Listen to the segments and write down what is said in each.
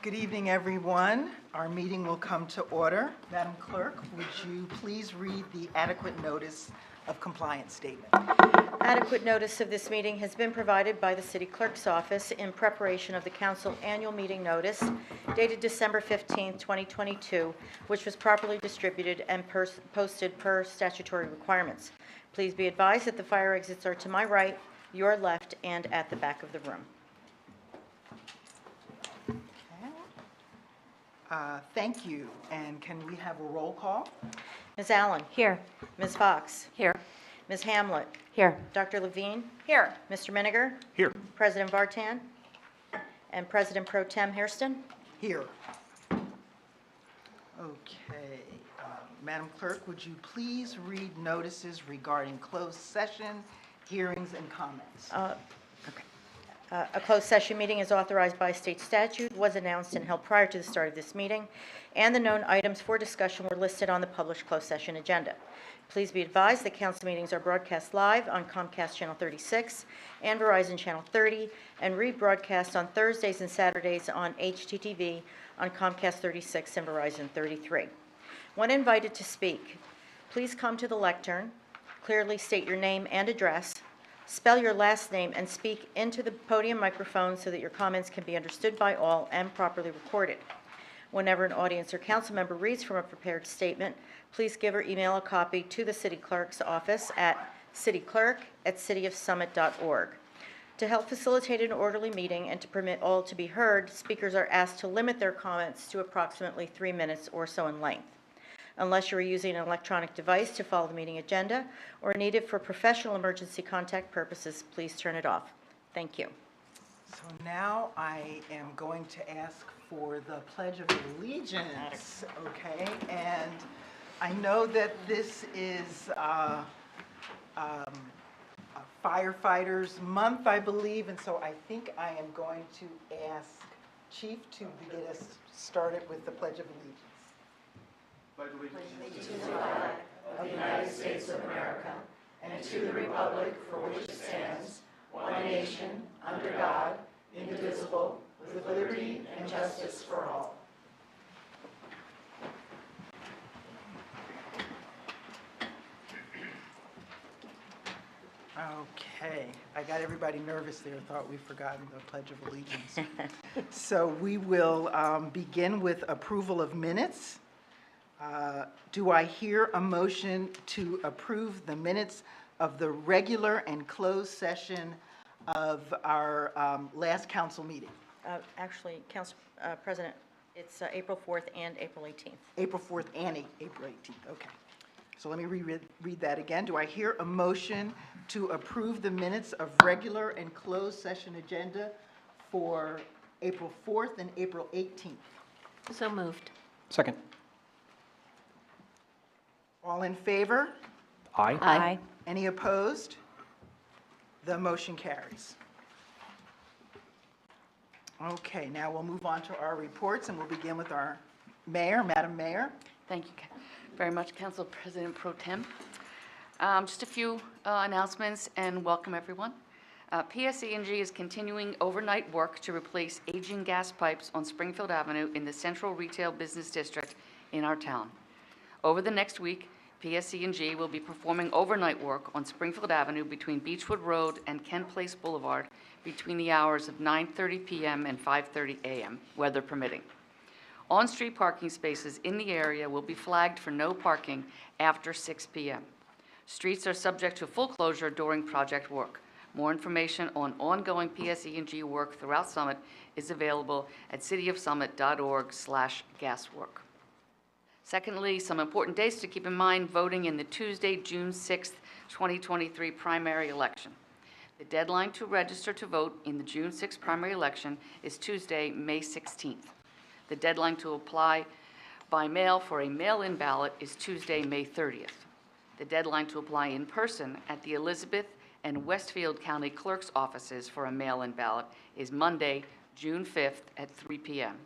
Good evening, everyone. Our meeting will come to order. Madam Clerk, would you please read the adequate notice of compliance statement? Adequate notice of this meeting has been provided by the City Clerk's office in preparation of the Council annual meeting notice dated December 15, 2022, which was properly distributed and posted per statutory requirements. Please be advised that the fire exits are to my right, your left, and at the back of the room. Thank you. And can we have a roll call? Ms. Allen? Here. Ms. Fox? Here. Ms. Hamlet? Here. Dr. Levine? Here. Mr. Miniger? Here. President Vartan? And President Pro Tem Hairston? Here. Okay. Madam Clerk, would you please read notices regarding closed session, hearings, and comments? A closed session meeting is authorized by state statute, was announced and held prior to the start of this meeting, and the known items for discussion were listed on the published closed session agenda. Please be advised that council meetings are broadcast live on Comcast Channel 36 and Verizon Channel 30, and rebroadcast on Thursdays and Saturdays on HTTV on Comcast 36 and Verizon 33. When invited to speak, please come to the lectern, clearly state your name and address, spell your last name, and speak into the podium microphone so that your comments can be understood by all and properly recorded. Whenever an audience or council member reads from a prepared statement, please give or email a copy to the City Clerk's office at cityclerk@cityofsummit.org. To help facilitate an orderly meeting and to permit all to be heard, speakers are asked to limit their comments to approximately 3 minutes or so in length. Unless you are using an electronic device to follow the meeting agenda or need it for professional emergency contact purposes, please turn it off. Thank you. So now I am going to ask for the Pledge of Allegiance, okay? And I know that this is Firefighters Month, I believe, and so I think I am going to ask Chief to get us started with the Pledge of Allegiance. Pledge allegiance to the flag of the United States of America and to the republic for which it stands, one nation, under God, indivisible, with liberty and justice for all. Okay, I got everybody nervous there, thought we'd forgotten the Pledge of Allegiance. So we will begin with approval of minutes. Do I hear a motion to approve the minutes of the regular and closed session of our last council meeting? Actually, Council President, it's April 4th and April 18th. April 4th and April 18th, okay. So let me read that again. Do I hear a motion to approve the minutes of regular and closed session agenda for April 4th and April 18th? So moved. Second. All in favor? Aye. Aye. Any opposed? The motion carries. Okay, now we'll move on to our reports, and we'll begin with our mayor, Madam Mayor. Thank you very much, Council President Pro Tem. Just a few announcements and welcome everyone. PSE&G is continuing overnight work to replace aging gas pipes on Springfield Avenue in the Central Retail Business District in our town. Over the next week, PSE&G will be performing overnight work on Springfield Avenue between Beechwood Road and Kent Place Boulevard between the hours of 9:30 p.m. and 5:30 a.m., weather permitting. On-street parking spaces in the area will be flagged for no parking after 6 p.m. Streets are subject to full closure during project work. More information on ongoing PSE&G work throughout Summit is available at cityofsummit.org/gaswork. Secondly, some important dates to keep in mind: voting in the Tuesday, June 6th, 2023 primary election. The deadline to register to vote in the June 6th primary election is Tuesday, May 16th. The deadline to apply by mail for a mail-in ballot is Tuesday, May 30th. The deadline to apply in person at the Elizabeth and Westfield County Clerk's offices for a mail-in ballot is Monday, June 5th at 3 p.m.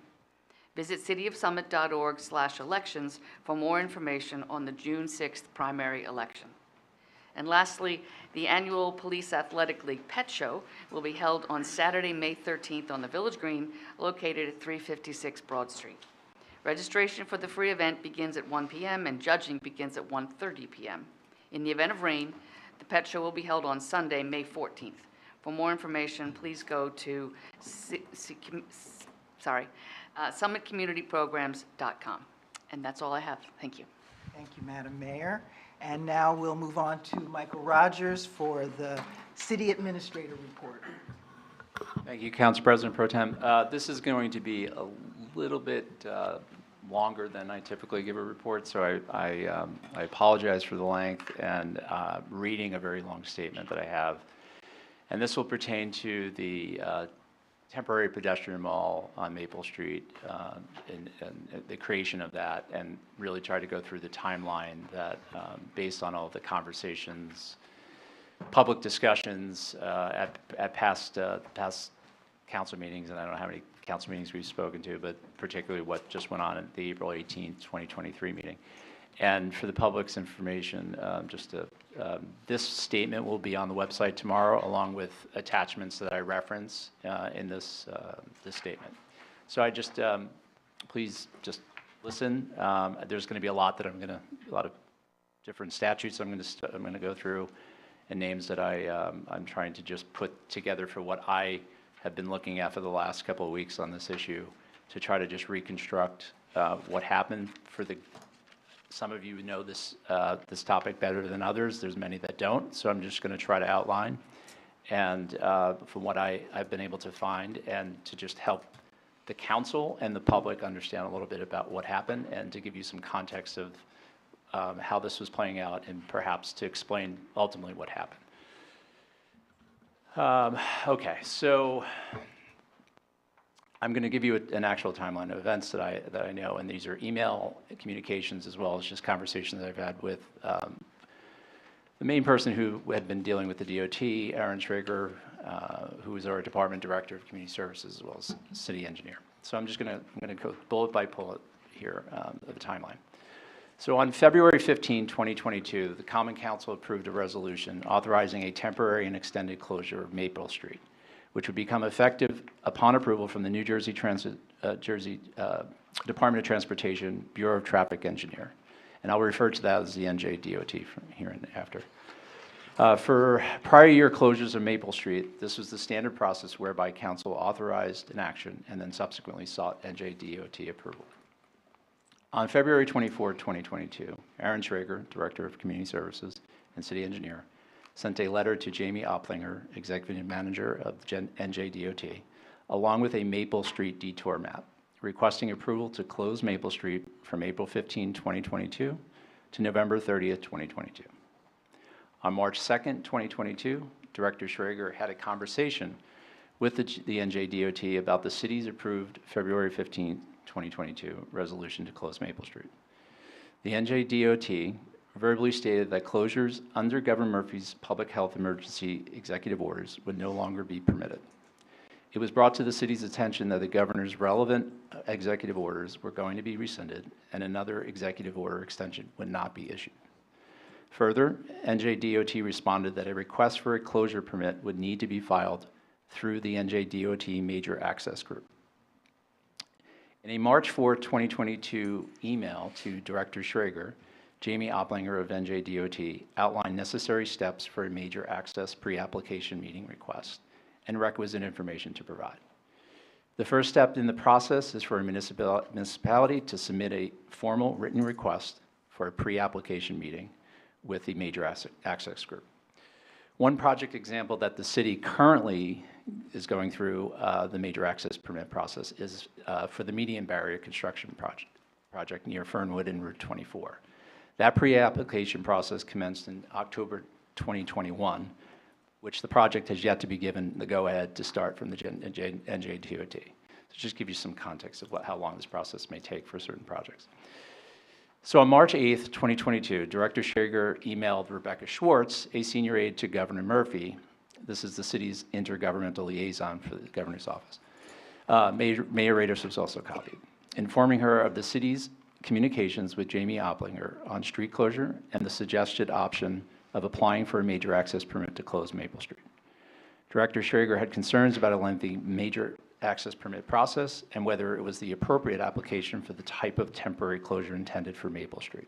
Visit cityofsummit.org/elections for more information on the June 6th primary election. And lastly, the annual Police Athletic League Pet Show will be held on Saturday, May 13th on the Village Green, located at 356 Broad Street. Registration for the free event begins at 1 p.m. and judging begins at 1:30 p.m. In the event of rain, the pet show will be held on Sunday, May 14th. For more information, please go to summitcommunityprograms.com. And that's all I have. Thank you. Thank you, Madam Mayor. And now we'll move on to Michael Rogers for the City Administrator Report. Thank you, Council President Pro Tem. This is going to be a little bit longer than I typically give a report, so I apologize for the length and reading a very long statement that I have. And this will pertain to the temporary pedestrian mall on Maple Street and the creation of that, and really try to go through the timeline that, based on all the conversations, public discussions at past council meetings, and I don't know how many council meetings we've spoken to, but particularly what just went on at the April 18th, 2023 meeting. And for the public's information, this statement will be on the website tomorrow, along with attachments that I reference in this statement. So I just, please just listen. There's going to be a lot that a lot of different statutes I'm going to go through, and names that I'm trying to just put together for what I have been looking at for the last couple of weeks on this issue, to try to just reconstruct what happened. Some of you know this topic better than others. There's many that don't, so I'm just going to try to outline, and from what I've been able to find, and to just help the council and the public understand a little bit about what happened, and to give you some context of how this was playing out, and perhaps to explain ultimately what happened. Okay, so I'm going to give you an actual timeline of events that I know, and these are email communications as well as just conversations that I've had with the main person who had been dealing with the DOT, Aaron Schrager, who is our Department Director of Community Services, as well as City Engineer. So I'm going to go bullet by bullet here of the timeline. So on February 15, 2022, the Common Council approved a resolution authorizing a temporary and extended closure of Maple Street, which would become effective upon approval from the New Jersey Department of Transportation Bureau of Traffic Engineer. And I'll refer to that as the NJDOT from here and after. For prior year closures of Maple Street, this was the standard process whereby Council authorized an action and then subsequently sought NJDOT approval. On February 24, 2022, Aaron Schrager, Director of Community Services and City Engineer, sent a letter to Jamie Opplinger, Executive Manager of NJDOT, along with a Maple Street detour map, requesting approval to close Maple Street from April 15, 2022 to November 30th, 2022. On March 2nd, 2022, Director Schrager had a conversation with the NJDOT about the city's approved February 15, 2022 resolution to close Maple Street. The NJDOT verbally stated that closures under Governor Murphy's public health emergency executive orders would no longer be permitted. It was brought to the city's attention that the governor's relevant executive orders were going to be rescinded and another executive order extension would not be issued. Further, NJDOT responded that a request for a closure permit would need to be filed through the NJDOT Major Access Group. In a March 4, 2022 email to Director Schrager, Jamie Opplinger of NJDOT outlined necessary steps for a major access pre-application meeting request and requisite information to provide. The first step in the process is for a municipality to submit a formal written request for a pre-application meeting with the Major Access Group. One project example that the city currently is going through the major access permit process is for the median barrier construction project near Fernwood and Route 24. That pre-application process commenced in October 2021, which the project has yet to be given the go-ahead to start from the NJDOT. So just give you some context of how long this process may take for certain projects. So on March 8th, 2022, Director Schrager emailed Rebecca Schwartz, a senior aide to Governor Murphy. This is the city's intergovernmental liaison for the governor's office. Mayor Rados was also copied, informing her of the city's communications with Jamie Opplinger on street closure and the suggested option of applying for a major access permit to close Maple Street. Director Schrager had concerns about a lengthy major access permit process and whether it was the appropriate application for the type of temporary closure intended for Maple Street.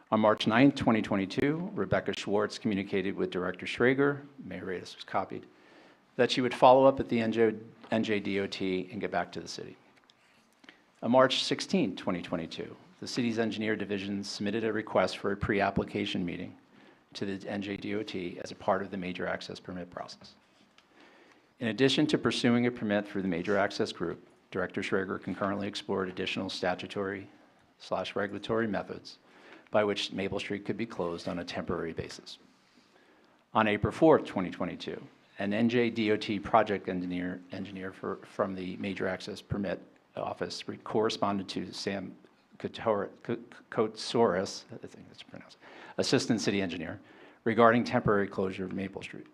On March 9, 2022, Rebecca Schwartz communicated with Director Schrager, Mayor Radis was copied, that she would follow up at the NJDOT and get back to the city. On March 16, 2022, the city's engineer division submitted a request for a pre-application meeting to the NJDOT as a part of the major access permit process. In addition to pursuing a permit through the major access group, Director Schrager concurrently explored additional statutory/regulatory methods by which Maple Street could be closed on a temporary basis. On April 4, 2022, an NJDOT project engineer from the Major Access Permit Office corresponded to Sam Kotsoris, I think that's pronounced, Assistant City Engineer, regarding temporary closure of Maple Street.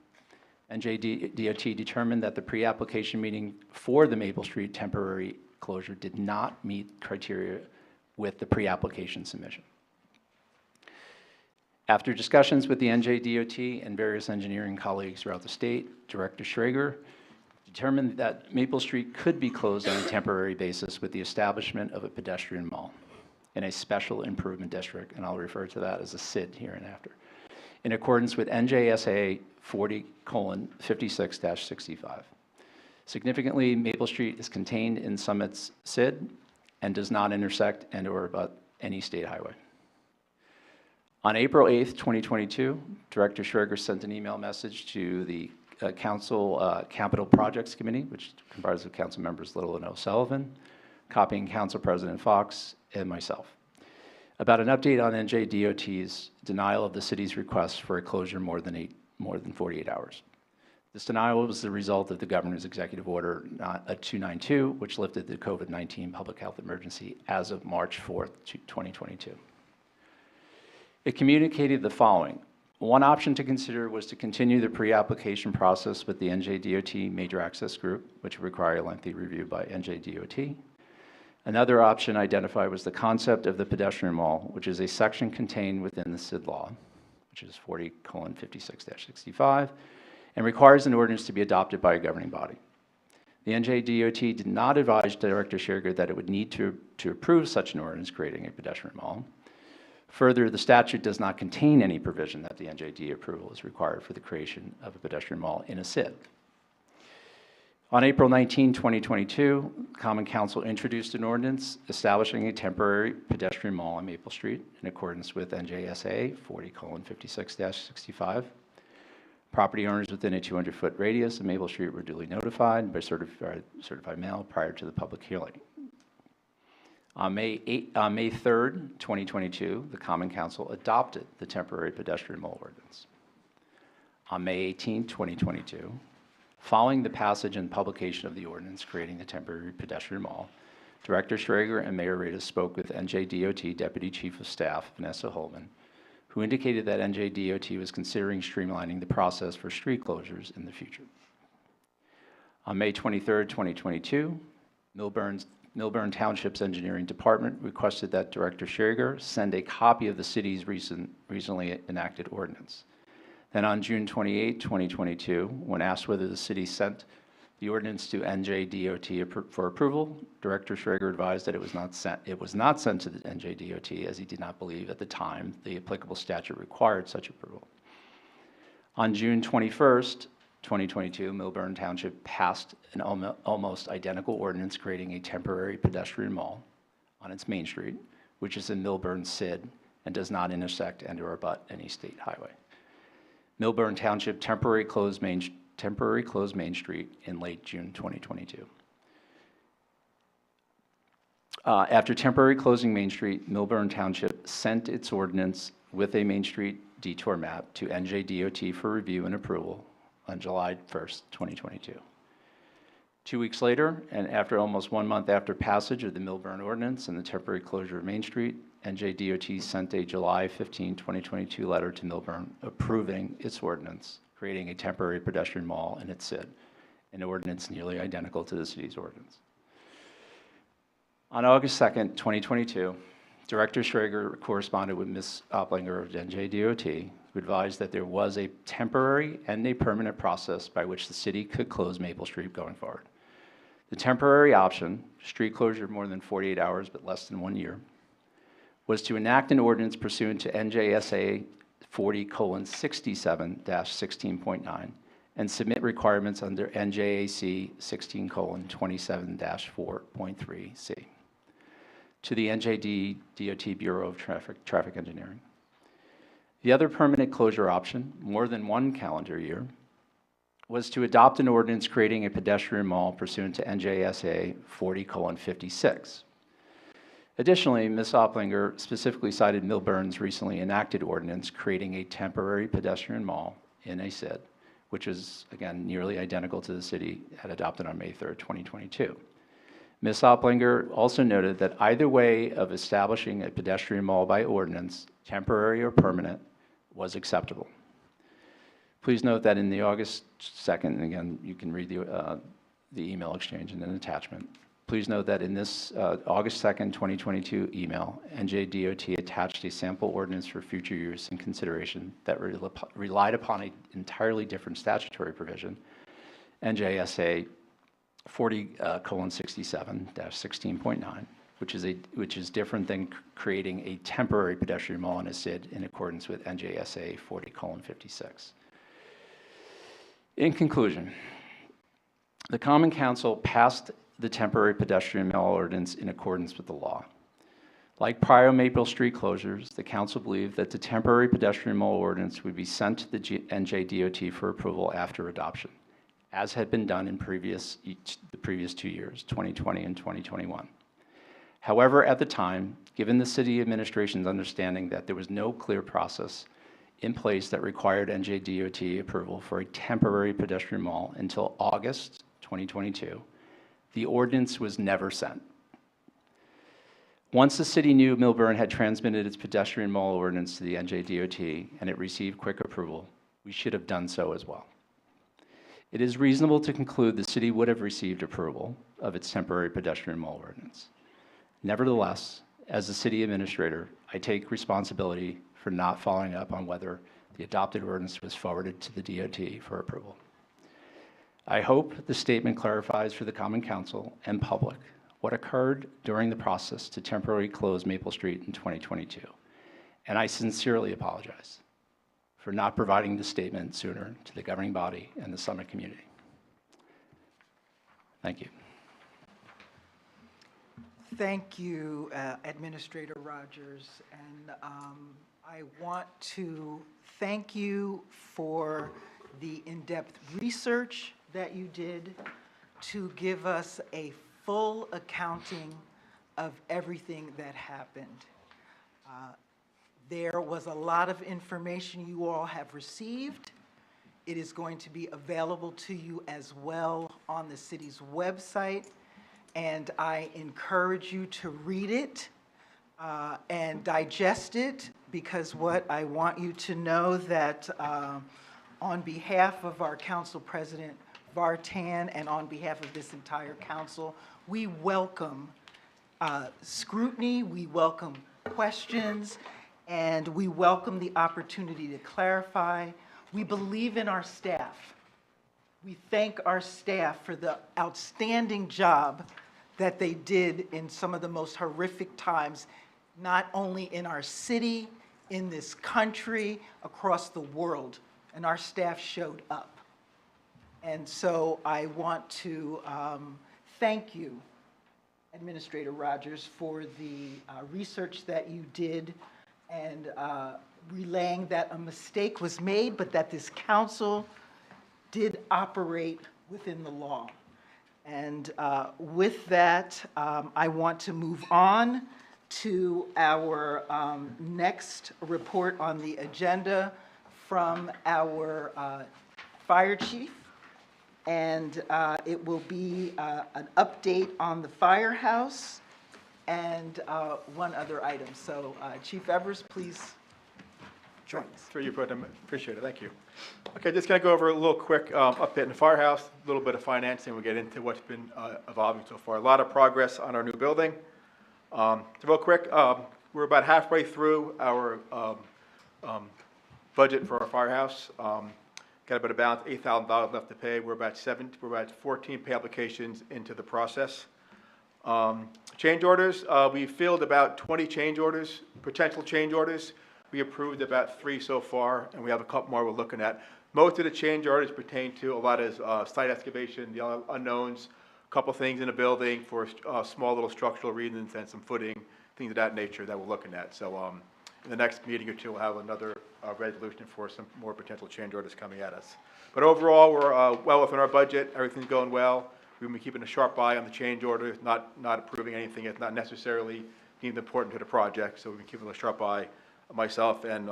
NJDOT determined that the pre-application meeting for the Maple Street temporary closure did not meet criteria with the pre-application submission. After discussions with the NJDOT and various engineering colleagues throughout the state, Director Schrager determined that Maple Street could be closed on a temporary basis with the establishment of a pedestrian mall in a special improvement district, and I'll refer to that as a SID here and after, in accordance with NJSA 40:56-65. Significantly, Maple Street is contained in Summit's SID and does not intersect and/or abut any state highway. On April 8th, 2022, Director Schrager sent an email message to the Council Capital Projects Committee, which comprises of Council members Little and O'Sullivan, copying Council President Fox and myself, about an update on NJDOT's denial of the city's request for a closure more than 48 hours. This denial was the result of the governor's executive order 292, which lifted the COVID-19 public health emergency as of March 4th, 2022. It communicated the following. One option to consider was to continue the pre-application process with the NJDOT Major Access Group, which would require a lengthy review by NJDOT. Another option identified was the concept of the pedestrian mall, which is a section contained within the SID law, which is 40:56-65, and requires an ordinance to be adopted by a governing body. The NJDOT did not advise Director Schrager that it would need to approve such an ordinance creating a pedestrian mall. Further, the statute does not contain any provision that the NJD approval is required for the creation of a pedestrian mall in a SID. On April 19, 2022, Common Council introduced an ordinance establishing a temporary pedestrian mall on Maple Street in accordance with NJSA 40:56-65. Property owners within a 200-foot radius of Maple Street were duly notified by certified mail prior to the public hearing. On May 3rd, 2022, the Common Council adopted the temporary pedestrian mall ordinance. On May 18, 2022, following the passage and publication of the ordinance creating the temporary pedestrian mall, Director Schrager and Mayor Radis spoke with NJDOT Deputy Chief of Staff, Vanessa Holman, who indicated that NJDOT was considering streamlining the process for street closures in the future. On May 23rd, 2022, Millburn Township's Engineering Department requested that Director Schrager send a copy of the city's recently enacted ordinance. Then on June 28, 2022, when asked whether the city sent the ordinance to NJDOT for approval, Director Schrager advised that it was not sent to the NJDOT as he did not believe at the time the applicable statute required such approval. On June 21st, 2022, Millburn Township passed an almost identical ordinance creating a temporary pedestrian mall on its main street, which is in Millburn SID and does not intersect and/or abut any state highway. Millburn Township temporarily closed Main Street in late June 2022. After temporarily closing Main Street, Millburn Township sent its ordinance with a Main Street detour map to NJDOT for review and approval on July 1st, 2022. 2 weeks later, and after almost 1 month after passage of the Millburn ordinance and the temporary closure of Main Street, NJDOT sent a July 15, 2022 letter to Millburn approving its ordinance, creating a temporary pedestrian mall in its SID, an ordinance nearly identical to the city's ordinance. On August 2nd, 2022, Director Schrager corresponded with Ms. Opplinger of NJDOT, who advised that there was a temporary and a permanent process by which the city could close Maple Street going forward. The temporary option, street closure more than 48 hours but less than 1 year, was to enact an ordinance pursuant to NJSA 40:67-16.9 and submit requirements under NJAC 16:27-4.3C to the NJDOT Bureau of Traffic Engineering. The other permanent closure option, more than 1 calendar year, was to adopt an ordinance creating a pedestrian mall pursuant to NJSA 40:56. Additionally, Ms. Opplinger specifically cited Milburn's recently enacted ordinance creating a temporary pedestrian mall in a CID, which is, again, nearly identical to the city had adopted on May 3rd, 2022. Ms. Opplinger also noted that either way of establishing a pedestrian mall by ordinance, temporary or permanent, was acceptable. Please note that in the August 2nd, and again, you can read the email exchange in an attachment. Please note that in this August 2nd, 2022 email, NJDOT attached a sample ordinance for future use and consideration that relied upon an entirely different statutory provision, NJSA 40:67-16.9, which is different than creating a temporary pedestrian mall in a CID in accordance with NJSA 40:56. In conclusion, the Common Council passed the temporary pedestrian mall ordinance in accordance with the law. Like prior Maple Street closures, the council believed that the temporary pedestrian mall ordinance would be sent to the NJDOT for approval after adoption, as had been done in the previous 2 years, 2020 and 2021. However, at the time, given the city administration's understanding that there was no clear process in place that required NJDOT approval for a temporary pedestrian mall until August 2022, the ordinance was never sent. Once the city knew Milburn had transmitted its pedestrian mall ordinance to the NJDOT and it received quick approval, we should have done so as well. It is reasonable to conclude the city would have received approval of its temporary pedestrian mall ordinance. Nevertheless, as the city administrator, I take responsibility for not following up on whether the adopted ordinance was forwarded to the DOT for approval. I hope the statement clarifies for the Common Council and public what occurred during the process to temporarily close Maple Street in 2022, and I sincerely apologize for not providing the statement sooner to the governing body and the Summit community. Thank you. Thank you, Administrator Rogers, and I want to thank you for the in-depth research that you did to give us a full accounting of everything that happened. There was a lot of information you all have received. It is going to be available to you as well on the city's website, and I encourage you to read it and digest it, because what I want you to know that on behalf of our Council President Vartan and on behalf of this entire council, we welcome scrutiny, we welcome questions, and we welcome the opportunity to clarify. We believe in our staff. We thank our staff for the outstanding job that they did in some of the most horrific times, not only in our city, in this country, across the world, and our staff showed up. And so I want to thank you, Administrator Rogers, for the research that you did and relaying that a mistake was made, but that this council did operate within the law. And with that, I want to move on to our next report on the agenda from our fire chief. And it will be an update on the firehouse and one other item. So Chief Evers, please join us. Through you, President. Appreciate it. Thank you. Okay, just going to go over a little quick update in the firehouse, a little bit of financing. We'll get into what's been evolving so far. A lot of progress on our new building. So real quick, We're about halfway through our budget for our firehouse. Got about a balance, $8,000 left to pay. We're about 14 pay applications into the process. Change orders, we filled about 20 change orders, potential change orders. We approved about 3 so far, and we have a couple more we're looking at. Most of the change orders pertain to a lot of site excavation, the unknowns, a couple things in the building for small little structural reasons and some footing, things of that nature that we're looking at. So in the next meeting or two, we'll have another resolution for some more potential change orders coming at us. But overall, we're well within our budget. Everything's going well. We've been keeping a sharp eye on the change orders, not approving anything that's not necessarily deemed important to the project. So we've been keeping a sharp eye, myself and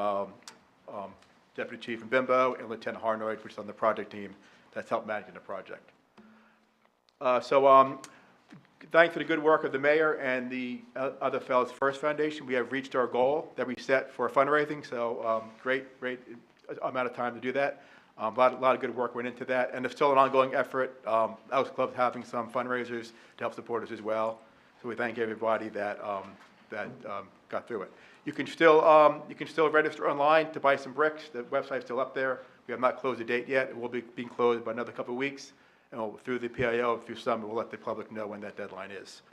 Deputy Chief Bimbo and Lieutenant Harnoyd, which is on the project team that's helped managing the project. Thanks to the good work of the mayor and the other fellows First Foundation, we have reached our goal that we set for fundraising. So great amount of time to do that. A lot of good work went into that, and there's still an ongoing effort. Elks Club's having some fundraisers to help support us as well. So we thank everybody that got through it. You can still register online to buy some bricks. The website's still up there. We have not closed the date yet. It will be being closed by another couple of weeks, and through the PIO, through summer, we'll let the public know when that deadline is.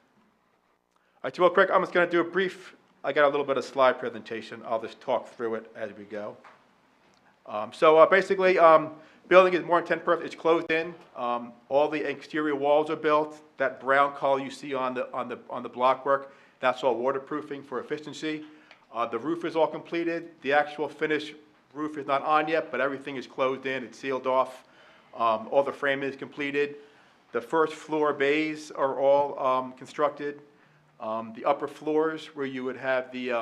All right, so real quick, I'm just going to do a brief. I got a little bit of slide presentation. I'll just talk through it as we go. Basically, building is more than 10%. It's closed in. All the exterior walls are built. That brown color you see on the block work, that's all waterproofing for efficiency. The roof is all completed. The actual finished roof is not on yet, but everything is closed in. It's sealed off. All the framing is completed. The first floor bays are all constructed. The upper floors where you would have the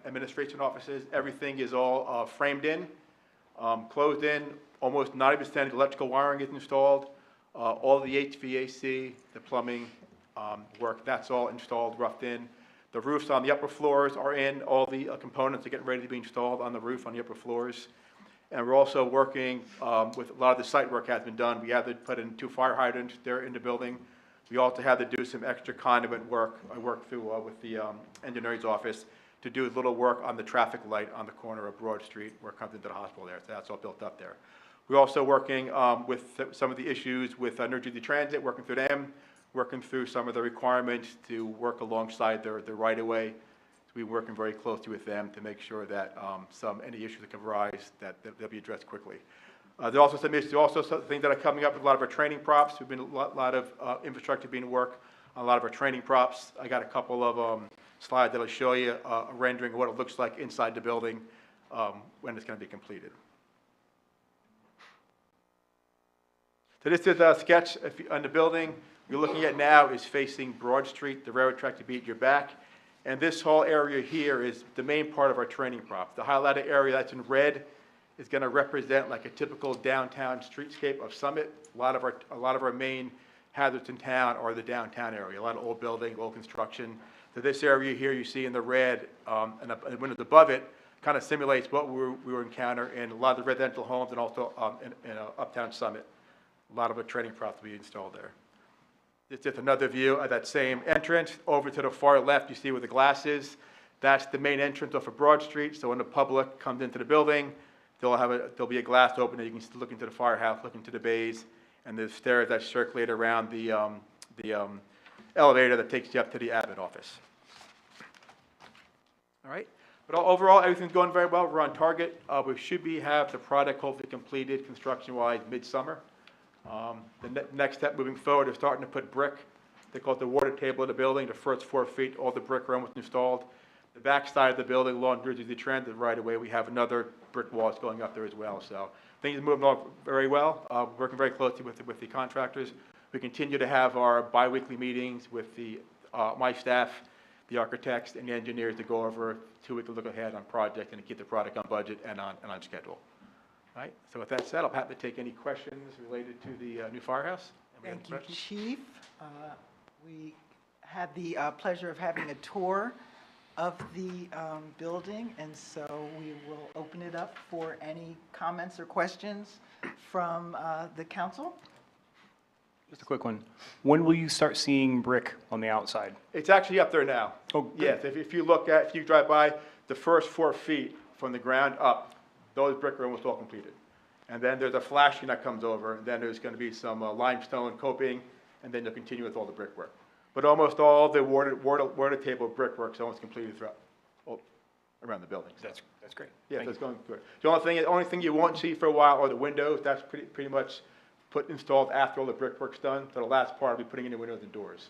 administration offices, everything is all framed in. Closed in, almost 90% of electrical wiring is installed. All the HVAC, the plumbing work, that's all installed, roughed in. The roofs on the upper floors are in. All the components are getting ready to be installed on the roof on the upper floors. And we're also working with a lot of the site work has been done. We have to put in 2 fire hydrants there in the building. We also had to do some extra conduit work. I worked through with the engineer's office to do a little work on the traffic light on the corner of Broad Street where it comes into the hospital there. So that's all built up there. We're also working with some of the issues with New Jersey Transit, working through them, working through some of the requirements to work alongside their right-of-way. So we're working very closely with them to make sure that any issues that can arise, that they'll be addressed quickly. There are also some issues, some things that are coming up with a lot of our training props. We've been a lot of infrastructure being worked on a lot of our training props. I got a couple of slides that'll show you a rendering of what it looks like inside the building when it's going to be completed. So this is a sketch on the building. You're looking at now is facing Broad Street, the railroad track to be at your back. And this whole area here is the main part of our training props. The highlighted area that's in red is going to represent like a typical downtown streetscape of Summit. A lot of our main hazards in town are the downtown area. A lot of old building, old construction. So this area here you see in the red, and the windows above it, kind of simulates what we will encounter in a lot of the residential homes and also in Uptown Summit. A lot of the training props will be installed there. It's just another view of that same entrance. Over to the far left, you see where the glass is. That's the main entrance off of Broad Street. So when the public comes into the building, there'll be a glass open, and you can look into the firehouse, look into the bays, and there's stairs that circulate around the elevator that takes you up to the admin office. All right. But overall, everything's going very well. We're on target. We should have the product hopefully completed construction-wise midsummer. The next step moving forward is starting to put brick. They call it the water table of the building. The first 4 feet, all the brick are almost installed. The back side of the building, along New Jersey Transit right away, we have another brick walls going up there as well. So things are moving along very well. Working very closely with the contractors. We continue to have our biweekly meetings with my staff, the architects, and the engineers to go over 2-week look ahead on project and to keep the product on budget and on schedule. All right. So with that said, I'll happy to take any questions related to the new firehouse. Thank you, Chief. We had the pleasure of having a tour of the building, and so we will open it up for any comments or questions from the council. Just a quick one. When will you start seeing brick on the outside? It's actually up there now. Oh, good. Yes, if you drive by, the first 4 feet from the ground up, those brick are almost all completed. And then there's a flashing that comes over, and then there's going to be some limestone coping, and then you'll continue with all the brickwork. But almost all the water table brickwork is almost completed throughout, around the building. That's great. Yeah, Thank that's you. going good. The only thing you won't see for a while are the windows. That's pretty much installed after all the brickwork's done. So the last part will be putting in the windows and doors.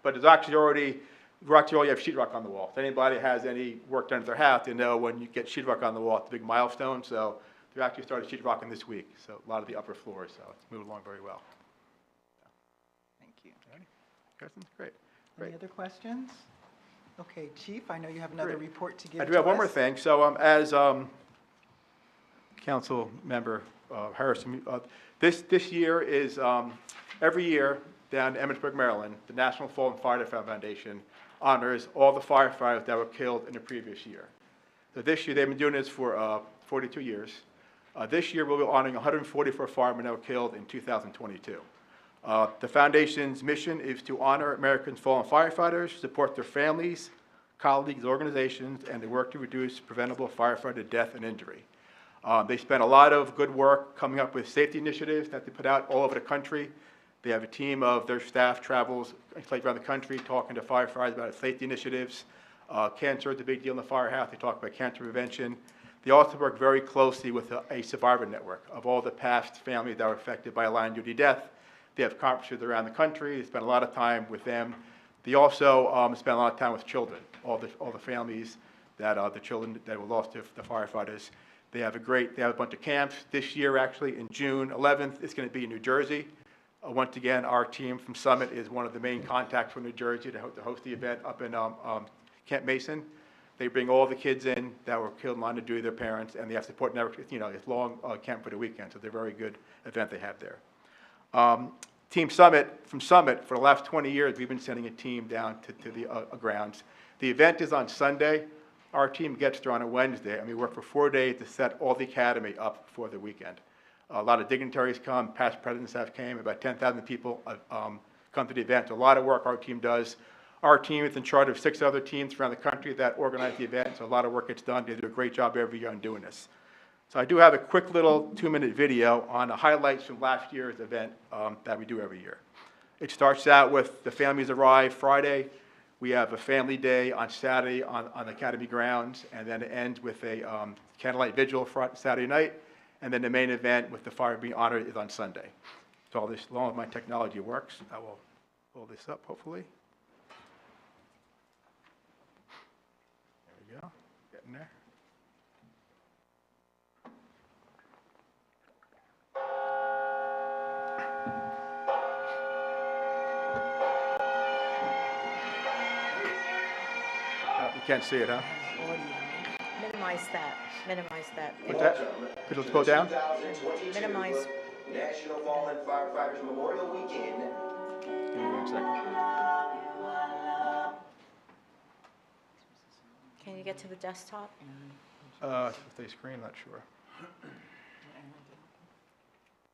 But we actually already have sheetrock on the wall. If anybody has any work done at their house, they know when you get sheetrock on the wall, it's a big milestone. So they actually started sheetrocking this week. So a lot of the upper floors. So it's moved along very well. Thank you. Kirsten, great. Any other questions? Okay, Chief, I know you have another Great. report to give I to do have one more us. thing. So as Council Member Harrison, this year is, every year down in Emmitsburg, Maryland, the National Fallen Firefighter Foundation honors all the firefighters that were killed in the previous year. So this year, they've been doing this for 42 years. This year, we'll be honoring 144 firemen that were killed in 2022. The foundation's mission is to honor Americans' fallen firefighters, support their families, colleagues, organizations, and to work to reduce preventable firefighter death and injury. They spent a lot of good work coming up with safety initiatives that they put out all over the country. They have a team of their staff travels around the country talking to firefighters about safety initiatives. Cancer is a big deal in the firehouse. They talk about cancer prevention. They also work very closely with a survivor network of all the past families that were affected by a line of duty death. They have conferences around the country. They spend a lot of time with them. They also spend a lot of time with children, all the families that the children that were lost to the firefighters. They have a bunch of camps. This year, actually, in June 11th, it's going to be in New Jersey. Once again, our team from Summit is one of the main contacts from New Jersey to host the event up in Camp Mason. They bring all the kids in that were killed in line of duty, their parents, and they have support network. It's long camp for the weekend, so they're a very good event they have there. Team Summit, from Summit, for the last 20 years, we've been sending a team down to the grounds. The event is on Sunday. Our team gets there on a Wednesday, and we work for 4 days to set all the academy up for the weekend. A lot of dignitaries come, past presidents have came, about 10,000 people come to the event. A lot of work our team does. Our team is in charge of 6 other teams around the country that organize the event, so a lot of work gets done. They do a great job every year on doing this. So I do have a quick little 2-minute video on the highlights from last year's event that we do every year. It starts out with the families arrive Friday. We have a family day on Saturday on the Academy grounds, and then it ends with a candlelight vigil Saturday night, and then the main event with the fire being honored is on Sunday. So all this, along with my technology works, I will pull this up, hopefully. There we go, getting there. You can't see it, huh? Minimize that, minimize that. What's that? Could it go down? 2022 Minimize. National Fallen Firefighters Memorial Weekend. Give me 1 second. Can you get to the desktop? Stay screen, not sure.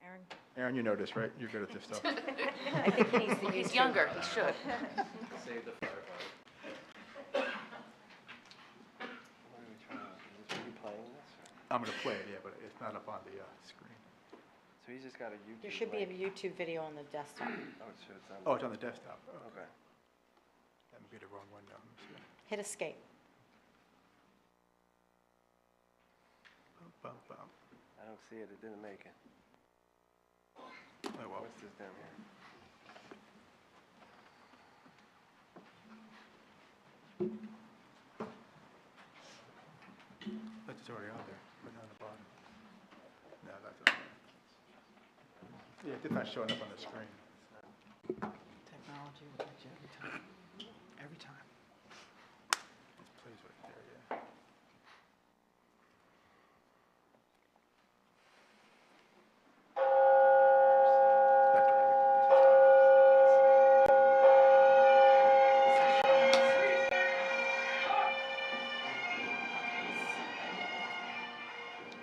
Aaron? Aaron, you know this, right? You're good at this stuff. I think he needs to use He's your- younger, he should. Save the firefighter. I'm gonna play it, yeah, but it's not up on the screen. So he's just got a YouTube There should be a link. YouTube video on the desktop. Oh, so it's on. Oh, it's on the desktop. Oh, Okay. that would be the wrong window. Let me see. Hit escape. Bum, bum. I don't see it. It didn't make it. Oh, well. What's this down here? That's already on there, but not on the bottom. No, that's not. Yeah, it's not showing up on the screen. Technology will get you every time. Every time. It's plays right there, yeah. That's all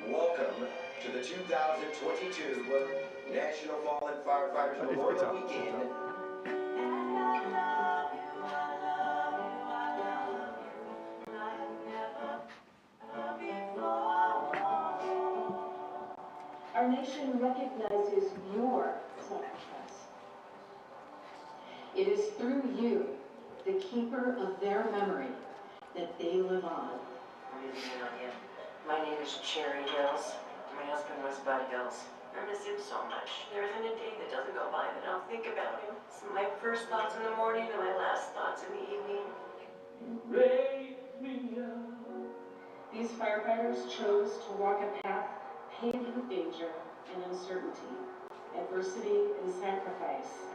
Welcome to the 2022 National National Fallen Firefighters Memorial Weekend. Our nation recognizes your sacrifice. It is through you, the keeper of their memory, that they live on. My name is Cherry Hills. My husband was Bud Hills. I miss him so much. There isn't a day that doesn't go by that I don't think about him. It's my first thoughts in the morning and my last thoughts in the evening. These firefighters chose to walk a path paved with danger and uncertainty, adversity and sacrifice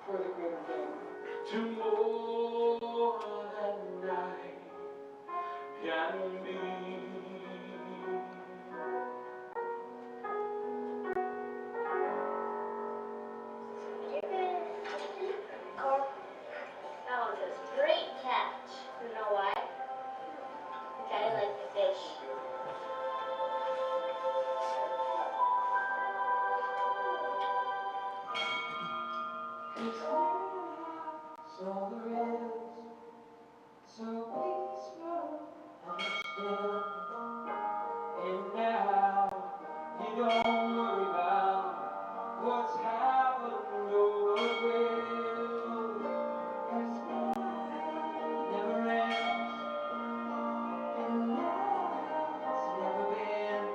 for the greater good. Tomorrow and night can be. That was a great catch. You know why? Because I like the fish. So peaceful and still. And now you don't worry about what's happened or what will. 'Cause life never ends. And life's never been.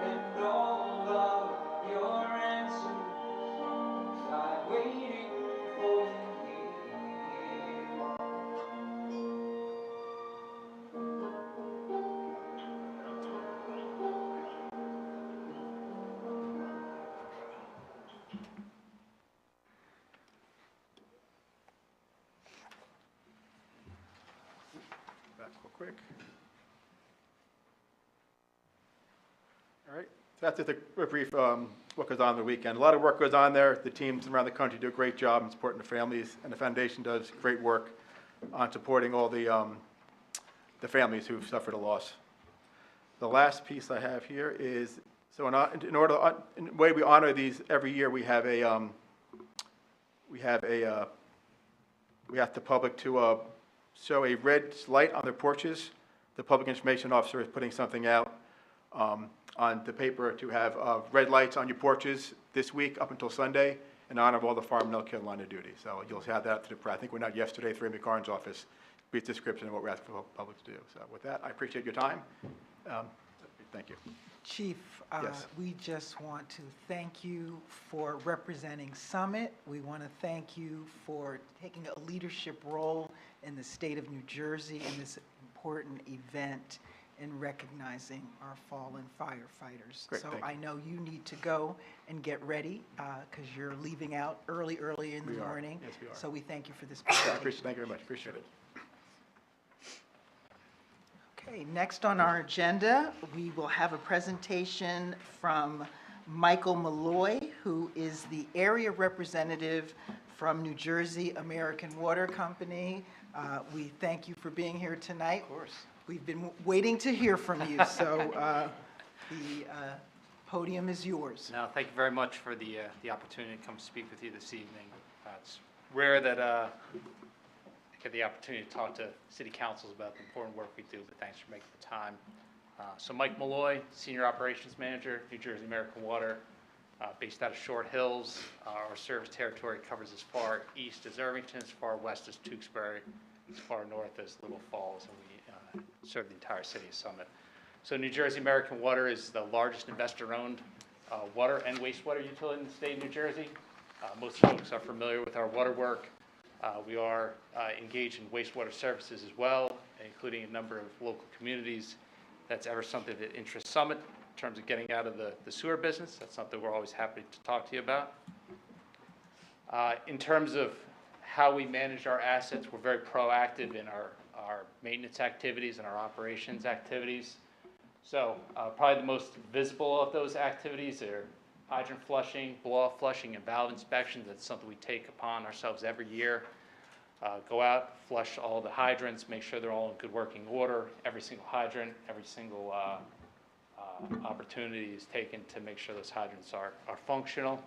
And all of your answers lie waiting for you here. Back real quick. All right, so that's just a brief what goes on the weekend. A lot of work goes on there. The teams around the country do a great job in supporting the families, and the foundation does great work on supporting all the families who've suffered a loss. The last piece I have here is, so in the way we honor these every year, we have we ask the public to show a red light on their porches. The public information officer is putting something out on the paper to have red lights on your porches this week up until Sunday in honor of all the firemen in North Carolina duty. So you'll have that to the press. I think we went out yesterday through Amy McCarn's office, brief description of what we're asking for the public to do. So with that, I appreciate your time. Thank you. Chief, Yes. we just want to thank you for representing Summit. We want to thank you for taking a leadership role in the state of New Jersey in this important event in recognizing our fallen firefighters. Great, So thank you. I know you need to go and get ready because you're leaving out early in the We are. morning. Yes, we are. So we thank you for this Thank presentation. you very much. Appreciate it. Okay, next on our agenda, we will have a presentation from Michael Malloy, who is the area representative from New Jersey American Water Company. We thank you for being here tonight. Of course. We've been waiting to hear from you, so the podium is yours. No, thank you very much for the opportunity to come speak with you this evening. It's rare that I get the opportunity to talk to city councils about the important work we do, but thanks for making the time. So Mike Malloy, Senior Operations Manager, New Jersey American Water, based out of Short Hills. Our service territory covers as far east as Irvington, as far west as Tewksbury, as far north as Little Falls, and we serve the entire city of Summit. So New Jersey American Water is the largest investor-owned water and wastewater utility in the state of New Jersey. Most folks are familiar with our water work. We are engaged in wastewater services as well, including a number of local communities. That's ever something that interests Summit in terms of getting out of the sewer business. That's something we're always happy to talk to you about. In terms of how we manage our assets, we're very proactive in our maintenance activities and our operations activities. So probably the most visible of those activities are hydrant flushing, blow-off flushing, and valve inspections. That's something we take upon ourselves every year. Go out, flush all the hydrants, make sure they're all in good working order, every single hydrant, every single opportunity is taken to make sure those hydrants are functional.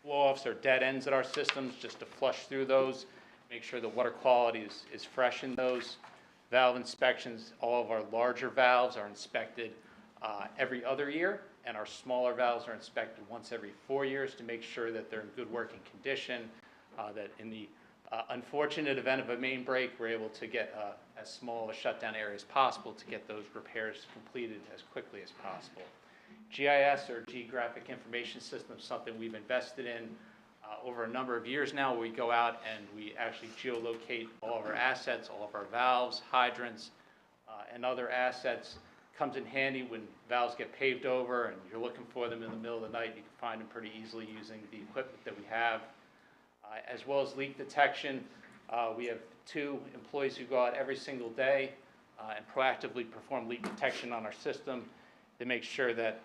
Blow-offs are dead ends at our systems, just to flush through those, make sure the water quality is fresh in those. Valve inspections, all of our larger valves are inspected every other year, and our smaller valves are inspected once every 4 years to make sure that they're in good working condition, that in the unfortunate event of a main break, we're able to get as small a shutdown area as possible to get those repairs completed as quickly as possible. GIS, or Geographic Information System, is something we've invested in over a number of years now, where we go out and we actually geolocate all of our assets, all of our valves, hydrants, and other assets. Comes in handy when valves get paved over and you're looking for them in the middle of the night. You can find them pretty easily using the equipment that we have. As well as leak detection, we have 2 employees who go out every single day and proactively perform leak detection on our system to make sure that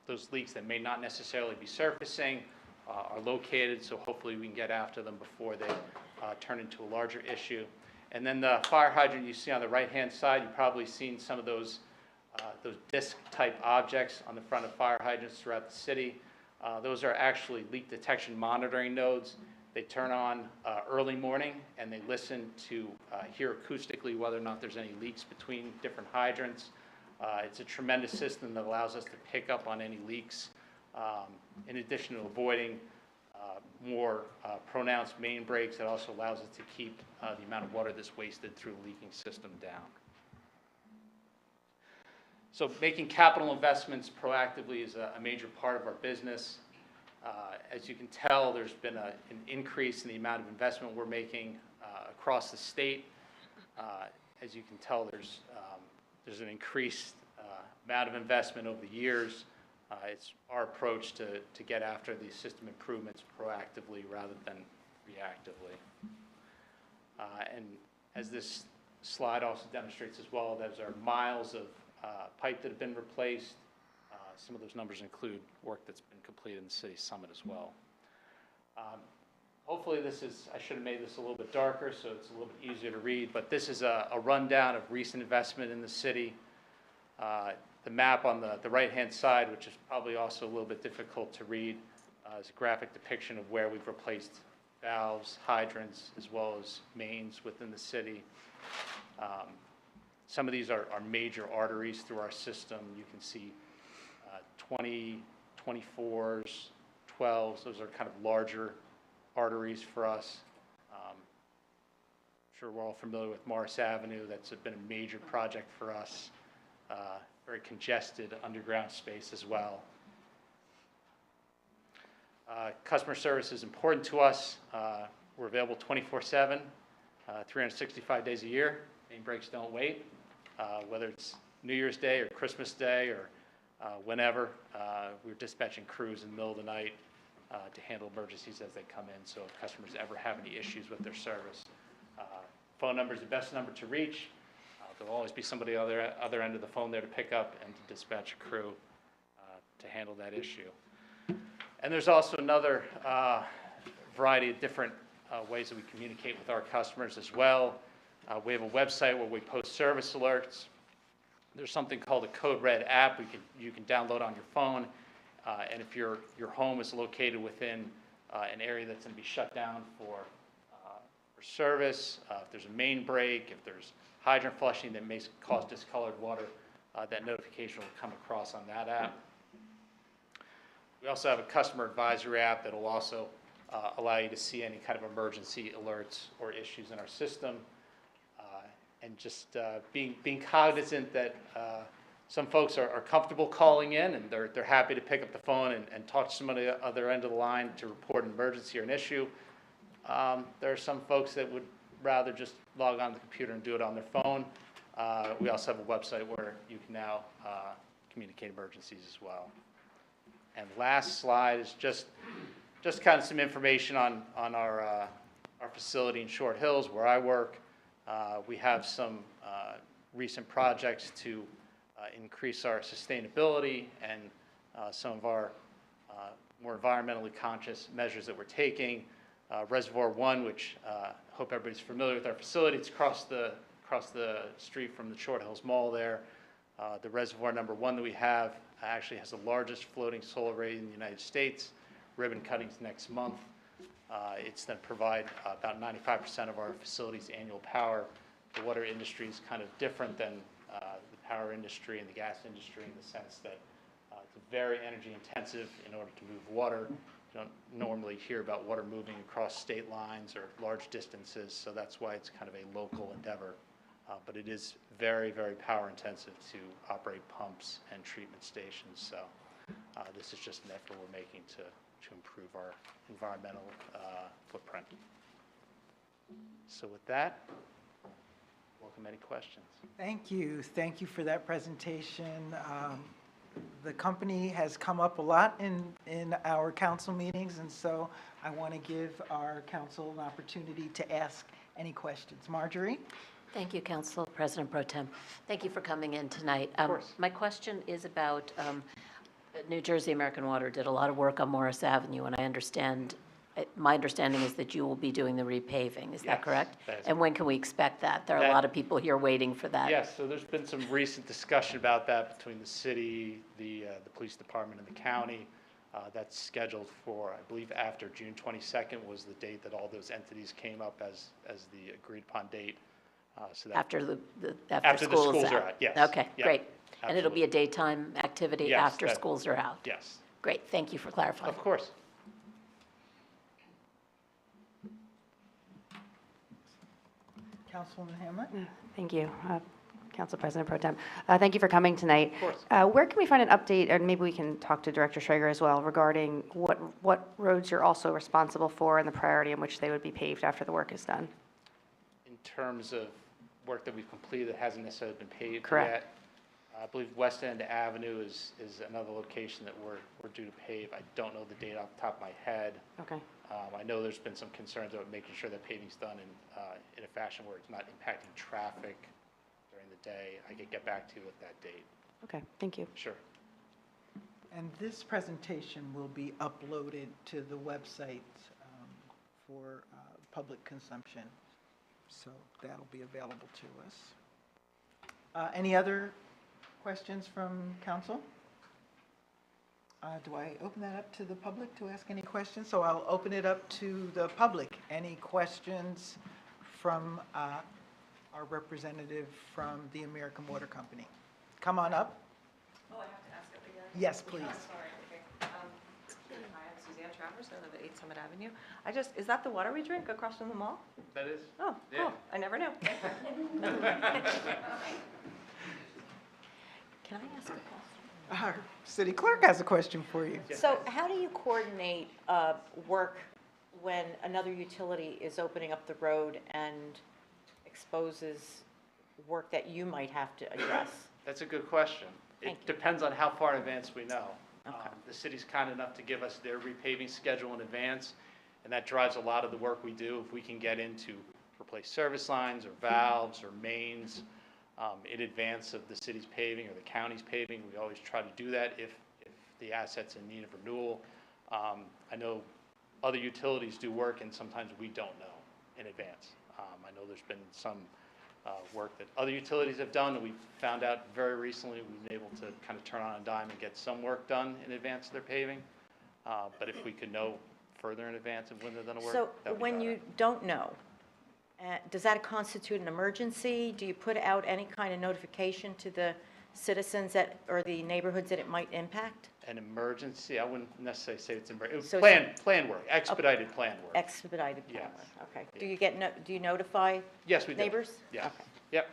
those leaks that may not necessarily be surfacing are located, so hopefully we can get after them before they turn into a larger issue. And then the fire hydrant you see on the right-hand side, you've probably seen some of those disc-type objects on the front of fire hydrants throughout the city. Those are actually leak detection monitoring nodes. They turn on early morning and they listen to hear acoustically whether or not there's any leaks between different hydrants. It's a tremendous system that allows us to pick up on any leaks, in addition to avoiding more pronounced main breaks. It also allows us to keep the amount of water that's wasted through the leaking system down. So making capital investments proactively is a major part of our business. As you can tell, there's been an increase in the amount of investment we're making across the state. As you can tell, there's an increased amount of investment over the years. It's our approach to get after these system improvements proactively rather than reactively. And as this slide also demonstrates as well, those are miles of pipe that have been replaced. Some of those numbers include work that's been completed in the city summit as well. Hopefully I should have made this a little bit darker so it's a little bit easier to read, but this is a rundown of recent investment in the city. The map on the right-hand side, which is probably also a little bit difficult to read, is a graphic depiction of where we've replaced valves, hydrants, as well as mains within the city. Some of these are major arteries through our system. You can see 20, 24s, 12s. Those are kind of larger arteries for us. I'm sure we're all familiar with Morris Avenue. That's been a major project for us. Very congested underground space as well. Customer service is important to us. We're available 24/7, 365 days a year. Main breaks don't wait. Whether it's New Year's Day or Christmas Day or whenever, we're dispatching crews in the middle of the night to handle emergencies as they come in. So if customers ever have any issues with their service, phone number is the best number to reach. There'll always be somebody on the other end of the phone there to pick up and to dispatch a crew to handle that issue. And there's also another variety of different ways that we communicate with our customers as well. We have a website where we post service alerts. There's something called a Code Red app you can download on your phone. And if your home is located within an area that's going to be shut down for service, if there's a main break, if there's hydrant flushing that may cause discolored water, that notification will come across on that app. We also have a customer advisory app that will also allow you to see any kind of emergency alerts or issues in our system. And just being cognizant that some folks are comfortable calling in and they're happy to pick up the phone and talk to somebody at the other end of the line to report an emergency or an issue. There are some folks that would rather just log on to the computer and do it on their phone. We also have a website where you can now communicate emergencies as well. And last slide is just kind of some information on our facility in Short Hills where I work. We have some recent projects to increase our sustainability and some of our more environmentally conscious measures that we're taking. Reservoir 1, which I hope everybody's familiar with our facility. It's across the street from the Short Hills Mall there. The reservoir number 1 that we have actually has the largest floating solar array in the United States. Ribbon cutting's next month. It's going to provide about 95% of our facility's annual power. The water industry is kind of different than the power industry and the gas industry in the sense that it's very energy intensive in order to move water. You don't normally hear about water moving across state lines or large distances, so that's why it's kind of a local endeavor. But it is very, very power intensive to operate pumps and treatment stations. So this is just an effort we're making to improve our environmental footprint. So with that, welcome any questions. Thank you. Thank you for that presentation. The company has come up a lot in our council meetings, and so I want to give our council an opportunity to ask any questions. Marjorie? Thank you, Council President Pro Tem. Thank you for coming in tonight. Of course. My question is about New Jersey American Water did a lot of work on Morris Avenue, and my understanding is that you will be doing the repaving. Is that Yes, correct? that is And when can we expect that? There are a That- lot of people here waiting for that. Yes, so there's been some recent discussion about that between the city, the police department, and the county. That's scheduled for, I believe, after June 22nd was the date that all those entities came up as the agreed upon date. So that After after the schools schools are out, yes. Okay, Yep, great. And it'll be a absolutely. daytime activity Yes, after that- schools are out? Yes, Great, thank you for clarifying. of course. Councilwoman Hamlet? Thank you, Council President Pro Tem. Thank you for coming tonight. Of course. Where can we find an update, or maybe we can talk to Director Schrager as well, regarding what roads you're also responsible for and the priority in which they would be paved after the work is done? In terms of work that we've completed that hasn't necessarily been paved Correct. yet, I believe West End Avenue is another location that we're due to pave. I don't know the date off the top of my head. Okay. I know there's been some concerns about making sure that paving's done in a fashion where it's not impacting traffic during the day. I could get back to you with that date. Okay, thank you. Sure. And this presentation will be uploaded to the website for public consumption, so that'll be available to us. Any other questions from council? Do I open that up to the public to ask any questions? So I'll open it up to the public. Any questions from our representative from the American Water Company? Come on up. Oh, I have to ask it again? Yes, please. Sorry, okay. Hi, I'm Suzanne Travers, I live at 8 Summit Avenue. Is that the water we drink across from the mall? That is? Oh, Yeah. cool, I never knew. Can I ask a question? Our city clerk has a question for you. So how do you coordinate work when another utility is opening up the road and exposes work that you might have to address? That's a good question. Thank It depends on how far in advance we know. Okay. The city's kind enough to give us their repaving schedule in advance, and that drives a lot of the work we do. If we can get in to replace service lines or valves or mains in advance of the city's paving or the county's paving, we always try to do that if the asset's in need of renewal. I know other utilities do work, and sometimes we don't know in advance. I know there's been some work that other utilities have done, and we've found out very recently we've been able to kind of turn on a dime and get some work done in advance of their paving. But if we could know further in advance of when they're going to work, So that'd be when better. you don't know, does that constitute an emergency? Do you put out any kind of notification to the citizens or the neighborhoods that it might impact? An emergency, I wouldn't necessarily say it's emergency. So Plan work, expedited plan work. Expedited plan Yes. work, okay. Do you notify Yes, we do. neighbors? Yes. Okay. Yep.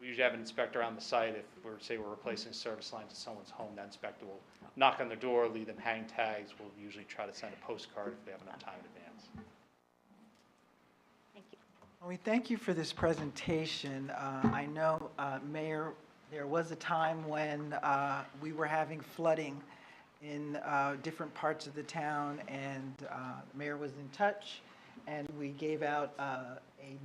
We usually have an inspector on the site. If we're replacing service lines to someone's home, that inspector will knock on their door, leave them hang tags. We'll usually try to send a postcard if we have enough time in advance. Thank you. Well, we thank you for this presentation. I know, Mayor, there was a time when we were having flooding in different parts of the town, and the mayor was in touch, and we gave out a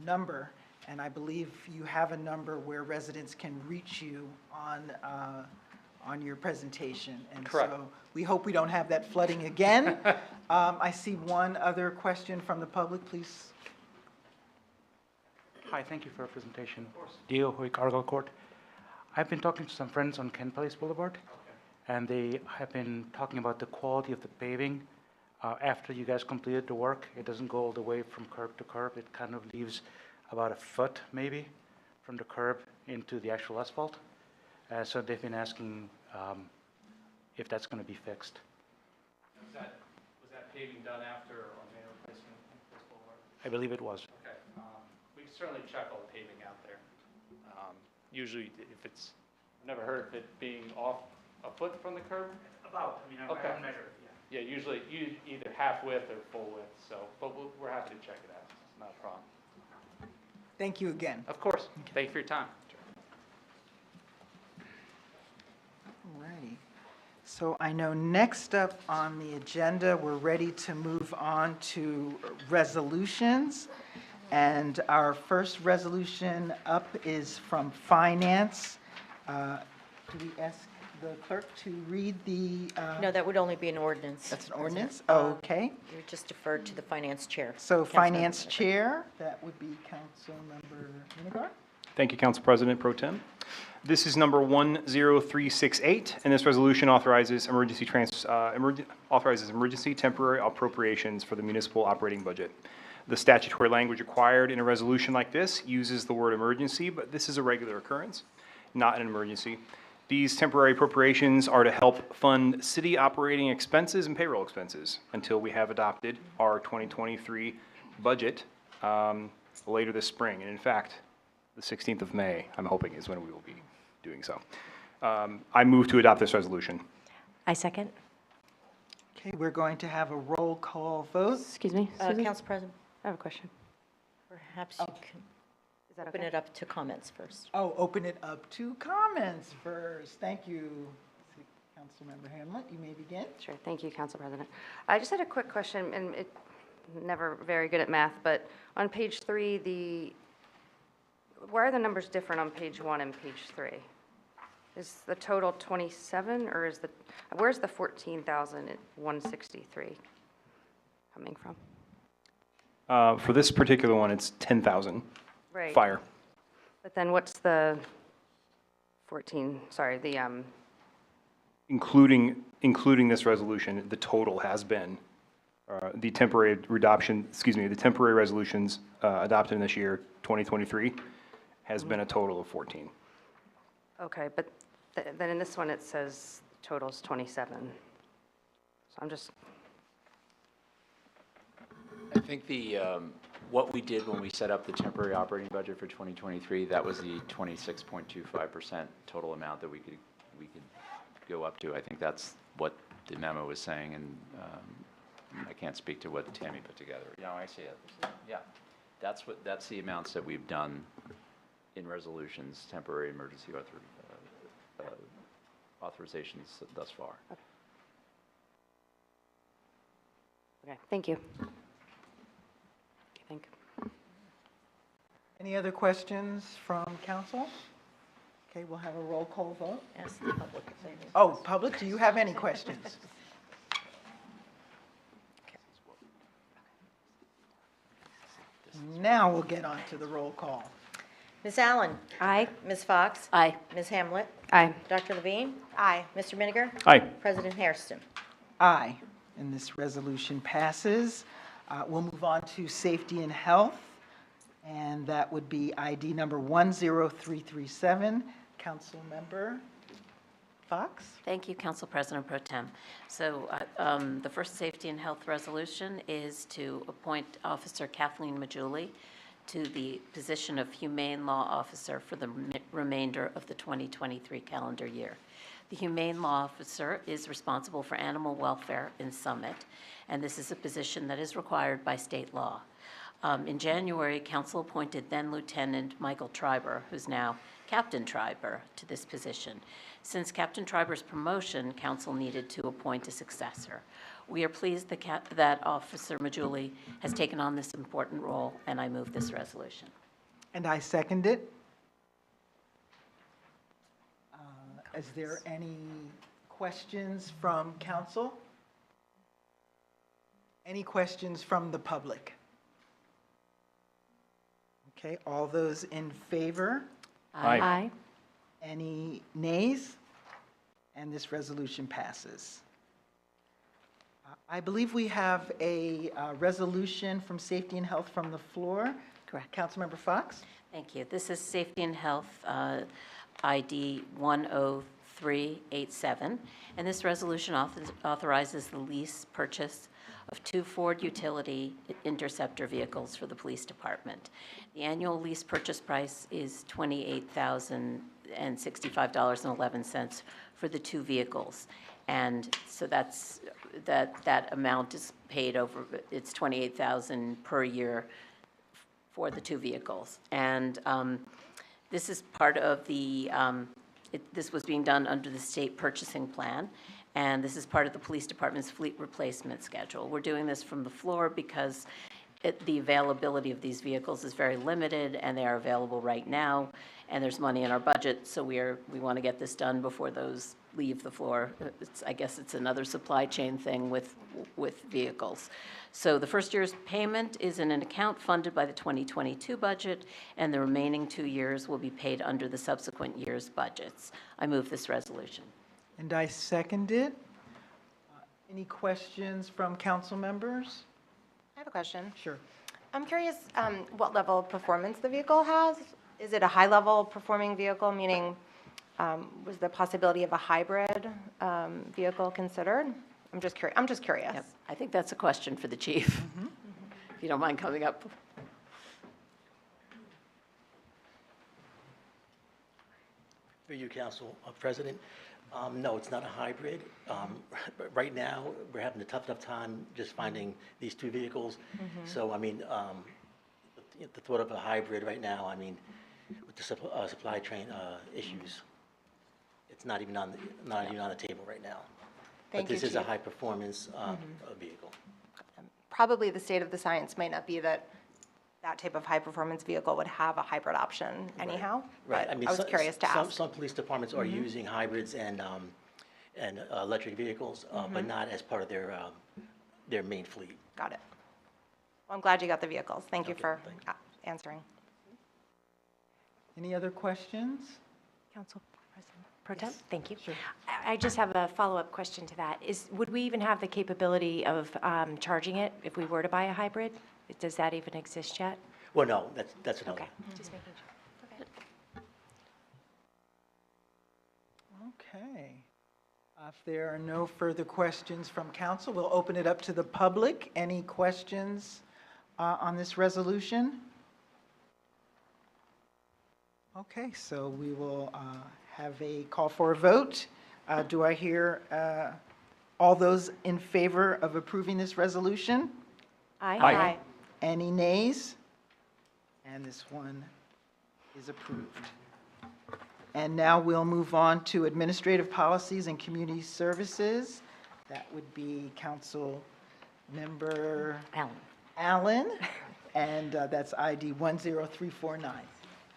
number, and I believe you have a number where residents can reach you on your presentation. And Correct. so we hope we don't have that flooding again. I see one other question from the public, please. Hi, thank you for your presentation. Diego Hoy, Cargill Court. I've been talking to some friends on Kent Place Boulevard, and they have been talking about the quality of the paving. After you guys completed the work, it doesn't go all the way from curb to curb. It kind of leaves about a foot, maybe, from the curb into the actual asphalt. So they've been asking if that's going to be fixed. Was that paving done after our main replacement on Place Boulevard? I believe it was. Okay. We can certainly check all the paving out there. Usually, if it's, I've never heard of it being off a foot from the curb. About, I Okay. haven't measured it yet. Yeah, usually either half width or full width, so, but we're happy to check it out. It's not a problem. Thank you again. Of course. Thank you for your time. Alrighty. So I know next up on the agenda, we're ready to move on to resolutions. And our first resolution up is from Finance. Do we ask the clerk to read the? No, that would only be an ordinance. That's an ordinance? President. Okay. You just deferred to the Finance Chair. So Councilmember Finance Vinegar. Chair, that would be Councilmember Vinegar. Thank you, Council President Pro Tem. This is number 10368, and this resolution authorizes emergency temporary appropriations for the municipal operating budget. The statutory language required in a resolution like this uses the word emergency, but this is a regular occurrence, not an emergency. These temporary appropriations are to help fund city operating expenses and payroll expenses until we have adopted our 2023 budget later this spring. And in fact, the 16th of May, I'm hoping, is when we will be doing so. I move to adopt this resolution. I second. Okay, we're going to have a roll call vote. Excuse me, Susan? Council President, I have a question. perhaps you can Is that open okay? it up to comments first. Oh, open it up to comments first. Thank you, Councilmember Hamlet. You may begin. Sure, thank you, Council President. I just had a quick question, and it, never very good at math, but on page 3, why are the numbers different on page 1 and page 3? Is the total 27, or where's the 14,163 coming from? For this particular one, it's 10,000. Right. Fire. But then what's the Including this resolution, the total has been, the temporary resolutions adopted in this year, 2023, has been a total of 14. Okay, but then in this one, it says total's 27. So I'm just, I think what we did when we set up the temporary operating budget for 2023, that was the 26.25% total amount that we could go up to. I think that's what the memo was saying, and I can't speak to what Tammy put together. No, I see it. Yeah, that's the amounts that we've done in resolutions, temporary emergency authorizations thus far. okay, thank you. Okay, thank you. Any other questions from council? Okay, we'll have a roll call vote. Ask the public if they have any. Oh, public, do you have any questions? Now we'll get on to the roll call. Ms. Allen? Aye. Ms. Fox? Aye. Ms. Hamlet? Aye. Dr. Levine? Aye. Mr. Miniger? Aye. President Hairston? Aye, and this resolution passes. We'll move on to safety and health, and that would be ID number 10337. Councilmember Fox? Thank you, Council President Pro Tem. So the first safety and health resolution is to appoint Officer Kathleen Majuli to the position of Humane Law Officer for the remainder of the 2023 calendar year. The Humane Law Officer is responsible for animal welfare in Summit, and this is a position that is required by state law. In January, Council appointed then Lieutenant Michael Treiber, who's now Captain Treiber, to this position. Since Captain Treiber's promotion, Council needed to appoint a successor. We are pleased that Officer Majuli has taken on this important role, and I move this resolution. And I second it. Is there any questions from council? Any questions from the public? Okay, all those in favor? Aye. Any nays? And this resolution passes. I believe we have a resolution from Safety and Health from the floor. Correct. Councilmember Fox? Thank you. This is Safety and Health, ID 10387, and this resolution authorizes the lease purchase of 2 Ford Utility Interceptor vehicles for the police department. The annual lease purchase price is $28,065.11 for the 2 vehicles. And so that amount is paid over, it's $28,000 per year for the 2 vehicles. And this is part of the, this was being done under the state purchasing plan, and this is part of the police department's fleet replacement schedule. We're doing this from the floor because the availability of these vehicles is very limited, and they are available right now, and there's money in our budget, so we want to get this done before those leave the floor. I guess it's another supply chain thing with vehicles. So the first year's payment is in an account funded by the 2022 budget, and the remaining 2 years will be paid under the subsequent year's budgets. I move this resolution. And I second it. Any questions from council members? I have a question. Sure. I'm curious what level of performance the vehicle has. Is it a high-level performing vehicle, meaning was the possibility of a hybrid vehicle considered? I'm just curious. Yep. I think that's a question for the chief, if you don't mind coming up. For you, Council President, no, it's not a hybrid. Right now, we're having a tough enough time just finding these 2 vehicles. So, I mean, the thought of a hybrid right now, I mean, with the supply chain issues, it's not even on the table right now. Thank you, But this is a Chief. high-performance vehicle. Probably the state of the science might not be that type of high-performance vehicle would have a hybrid option anyhow. Right. But I mean, I was curious to ask. Some police departments are using hybrids and electric vehicles, but not as part of their main fleet. Got it. Well, I'm glad you got the vehicles. Thank you Okay, for thank you. answering. Any other questions? Council President Pro Tem? Yes. Thank you. Sure. I just have a follow-up question to that. Would we even have the capability of charging it if we were to buy a hybrid? Does that even exist yet? Well, no, that's another. Okay, just making sure. Okay. Okay. If there are no further questions from council, we'll open it up to the public. Any questions on this resolution? Okay, so we will have a call for a vote. Do I hear all those in favor of approving this resolution? Aye. Any nays? And this one is approved. And now we'll move on to administrative policies and community services. That would be Council Member Allen, and that's ID 10349.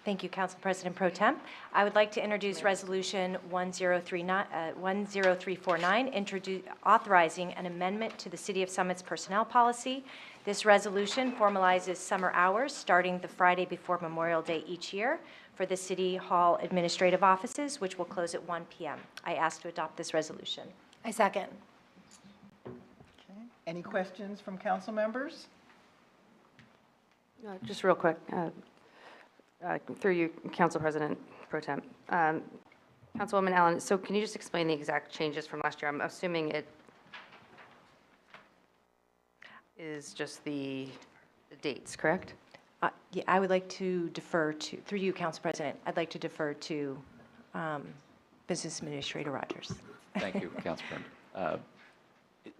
Thank you, Council President Pro Tem. I would like to introduce Resolution 10349, authorizing an amendment to the City of Summit's personnel policy. This resolution formalizes summer hours starting the Friday before Memorial Day each year for the City Hall administrative offices, which will close at 1 p.m. I ask to adopt this resolution. I second. Okay. Any questions from council members? Just real quick, through you, Council President Pro Tem. Councilwoman Allen, so can you just explain the exact changes from last year? I'm assuming it is just the dates, correct? Yeah, I would like to defer to, through you, Council President, I'd like to defer to Business Administrator Rogers. Thank you, Councilman.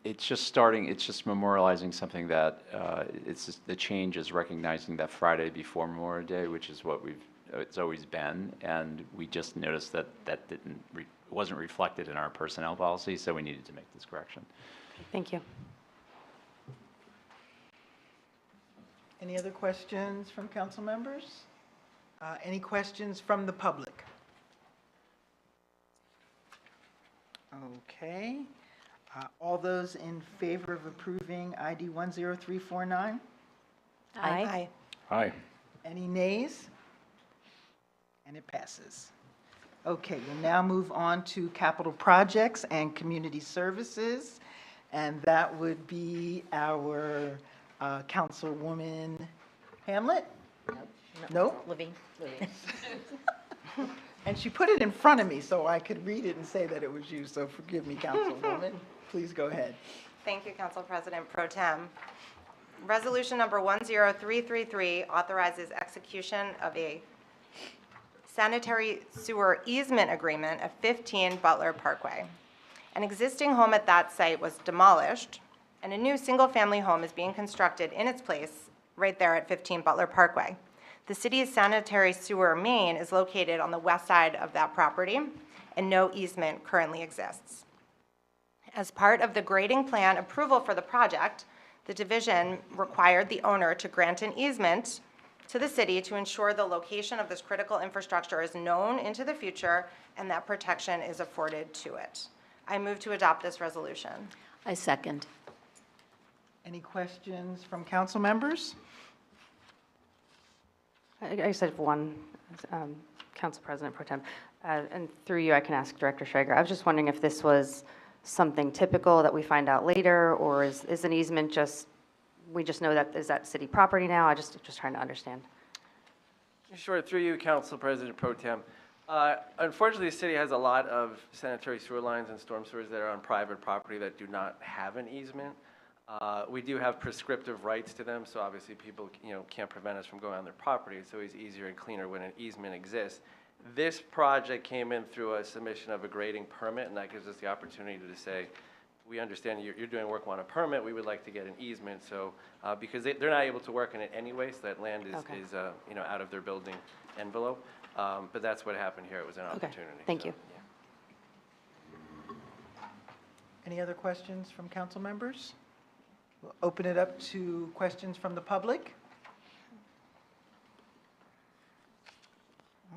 It's just memorializing something that, the change is recognizing that Friday before Memorial Day, which is what it's always been, and we just noticed that wasn't reflected in our personnel policy, so we needed to make this correction. Thank you. Any other questions from council members? Any questions from the public? Okay. All those in favor of approving ID 10349? Aye. Aye. Any nays? And it passes. Okay, we'll now move on to capital projects and community services, and that would be our Councilwoman Hamlet? No? Levine? And she put it in front of me so I could read it and say that it was you, so forgive me, Councilwoman. Please go ahead. Thank you, Council President Pro Tem. Resolution number 10333 authorizes execution of a sanitary sewer easement agreement at 15 Butler Parkway. An existing home at that site was demolished, and a new single-family home is being constructed in its place right there at 15 Butler Parkway. The city's sanitary sewer main is located on the west side of that property, and no easement currently exists. As part of the grading plan approval for the project, the division required the owner to grant an easement to the city to ensure the location of this critical infrastructure is known into the future and that protection is afforded to it. I move to adopt this resolution. I second. Any questions from council members? I just have one, Council President Pro Tem, and through you, I can ask Director Schrager. I was just wondering if this was something typical that we find out later, or is an easement just, we just know that is that city property now? I just trying to understand. Sure, through you, Council President Pro Tem. Unfortunately, the city has a lot of sanitary sewer lines and storm sewers that are on private property that do not have an easement. We do have prescriptive rights to them, so obviously people, can't prevent us from going on their property. It's always easier and cleaner when an easement exists. This project came in through a submission of a grading permit, and that gives us the opportunity to say, we understand you're doing work on a permit, we would like to get an easement, so, because they're not able to work in it anyway, so that land is, Okay. Out of their building envelope. But that's what happened here, it was an opportunity. Thank you. Yeah. Any other questions from council members? We'll open it up to questions from the public.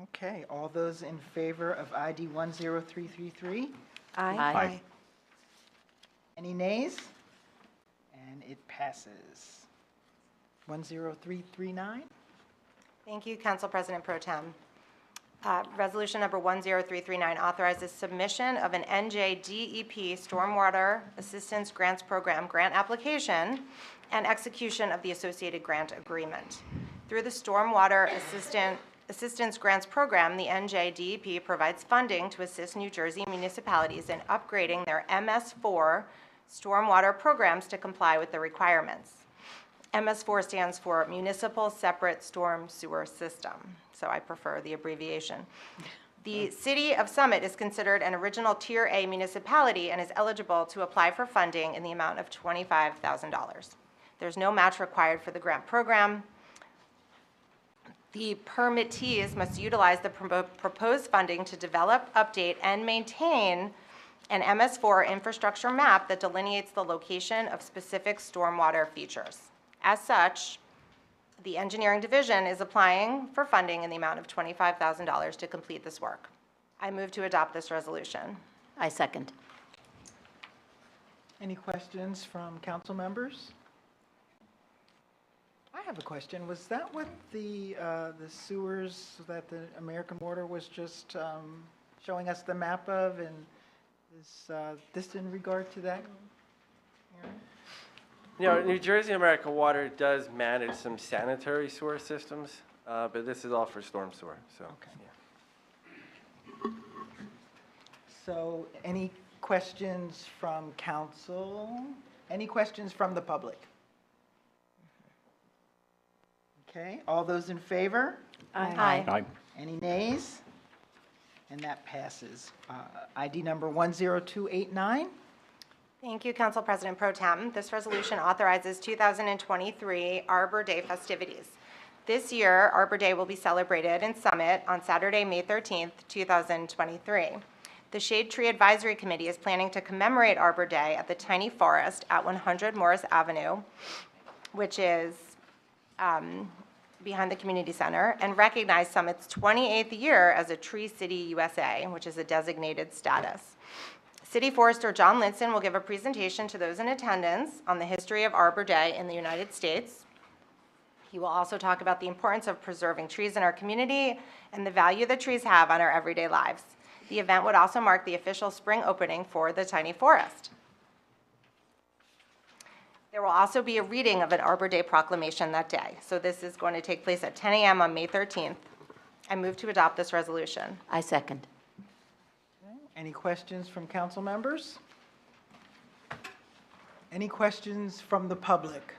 Okay, all those in favor of ID 10333? Aye. Any nays? And it passes. 10339? Thank you, Council President Pro Tem. Resolution number 10339 authorizes submission of an NJDEP Stormwater Assistance Grants Program grant application and execution of the associated grant agreement. Through the Stormwater Assistance Grants Program, the NJDEP provides funding to assist New Jersey municipalities in upgrading their MS4 stormwater programs to comply with the requirements. MS4 stands for Municipal Separate Storm Sewer System, so I prefer the abbreviation. The City of Summit is considered an original Tier A municipality and is eligible to apply for funding in the amount of $25,000. There's no match required for the grant program. The permittees must utilize the proposed funding to develop, update, and maintain an MS4 infrastructure map that delineates the location of specific stormwater features. As such, the engineering division is applying for funding in the amount of $25,000 to complete this work. I move to adopt this resolution. I second. Any questions from council members? I have a question. Was that what the sewers that the American Water was just showing us the map of, and is this in regard to that? New Jersey American Water does manage some sanitary sewer systems, but this is all for storm sewer, so. Okay. Yeah. So any questions from council? Any questions from the public? Okay, all those in favor? Aye. Any nays? And that passes. ID number 10289? Thank you, Council President Pro Tem. This resolution authorizes 2023 Arbor Day festivities. This year, Arbor Day will be celebrated in Summit on Saturday, May 13th, 2023. The Shade Tree Advisory Committee is planning to commemorate Arbor Day at the Tiny Forest at 100 Morris Avenue, which is behind the community center, and recognize Summit's 28th year as a Tree City USA, which is a designated status. City Forester John Linson will give a presentation to those in attendance on the history of Arbor Day in the United States. He will also talk about the importance of preserving trees in our community and the value that trees have on our everyday lives. The event would also mark the official spring opening for the Tiny Forest. There will also be a reading of an Arbor Day proclamation that day. So this is going to take place at 10 a.m. on May 13th. I move to adopt this resolution. I second. Any questions from council members? Any questions from the public?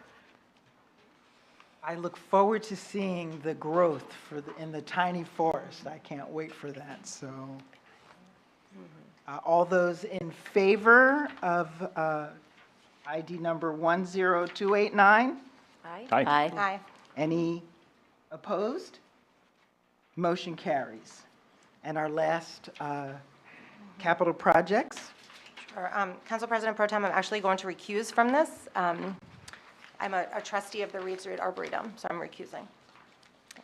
I look forward to seeing the growth in the tiny forest. I can't wait for that. So, all those in favor of ID number 10289? Aye. Aye. Aye. Any opposed? Motion carries. And our last capital projects. Sure. Council President Pro Tem, I'm actually going to recuse from this. I'm a trustee of the Reed Street Arboretum, so I'm recusing.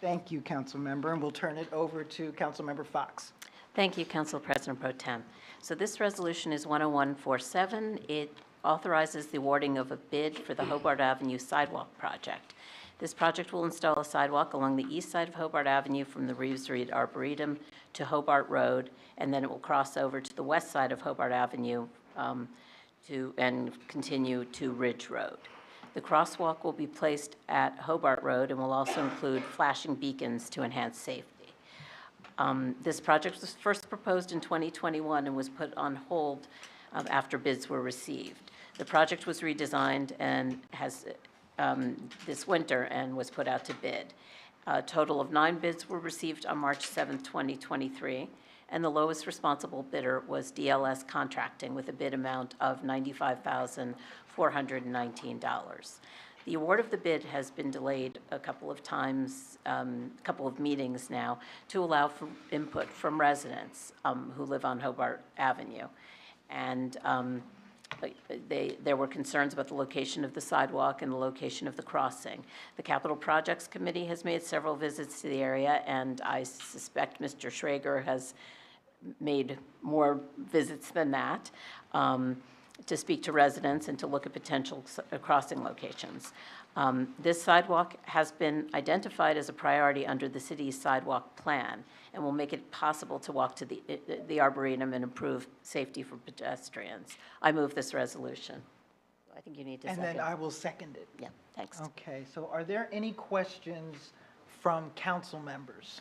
Thank you, council member, and we'll turn it over to council member Fox. Thank you, Council President Pro Tem. So this resolution is 10147. It authorizes the awarding of a bid for the Hobart Avenue Sidewalk Project. This project will install a sidewalk along the east side of Hobart Avenue from the Reeves Reed Arboretum to Hobart Road, and then it will cross over to the west side of Hobart Avenue and continue to Ridge Road. The crosswalk will be placed at Hobart Road and will also include flashing beacons to enhance safety. This project was first proposed in 2021 and was put on hold after bids were received. The project was redesigned and has this winter and was put out to bid. A total of 9 bids were received on March 7, 2023, and the lowest responsible bidder was DLS Contracting with a bid amount of $95,419. The award of the bid has been delayed a couple of times, a couple of meetings now, to allow for input from residents who live on Hobart Avenue. And there were concerns about the location of the sidewalk and the location of the crossing. The Capital Projects Committee has made several visits to the area, and I suspect Mr. Schrager has made more visits than that to speak to residents and to look at potential crossing locations. This sidewalk has been identified as a priority under the city's sidewalk plan and will make it possible to walk to the Arboretum and improve safety for pedestrians. I move this resolution. I think you need to second. And then I will second it. Yeah, thanks. Okay, so are there any questions from council members?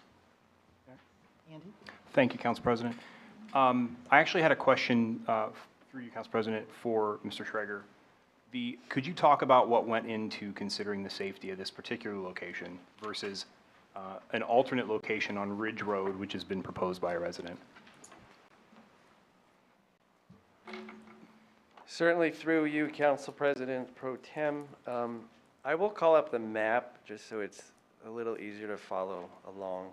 Andy? Thank you, Council President. I actually had a question through you, Council President, for Mr. Schrager. Could you talk about what went into considering the safety of this particular location versus an alternate location on Ridge Road, which has been proposed by a resident? Certainly through you, Council President Pro Tem. I will call up the map just so it's a little easier to follow along.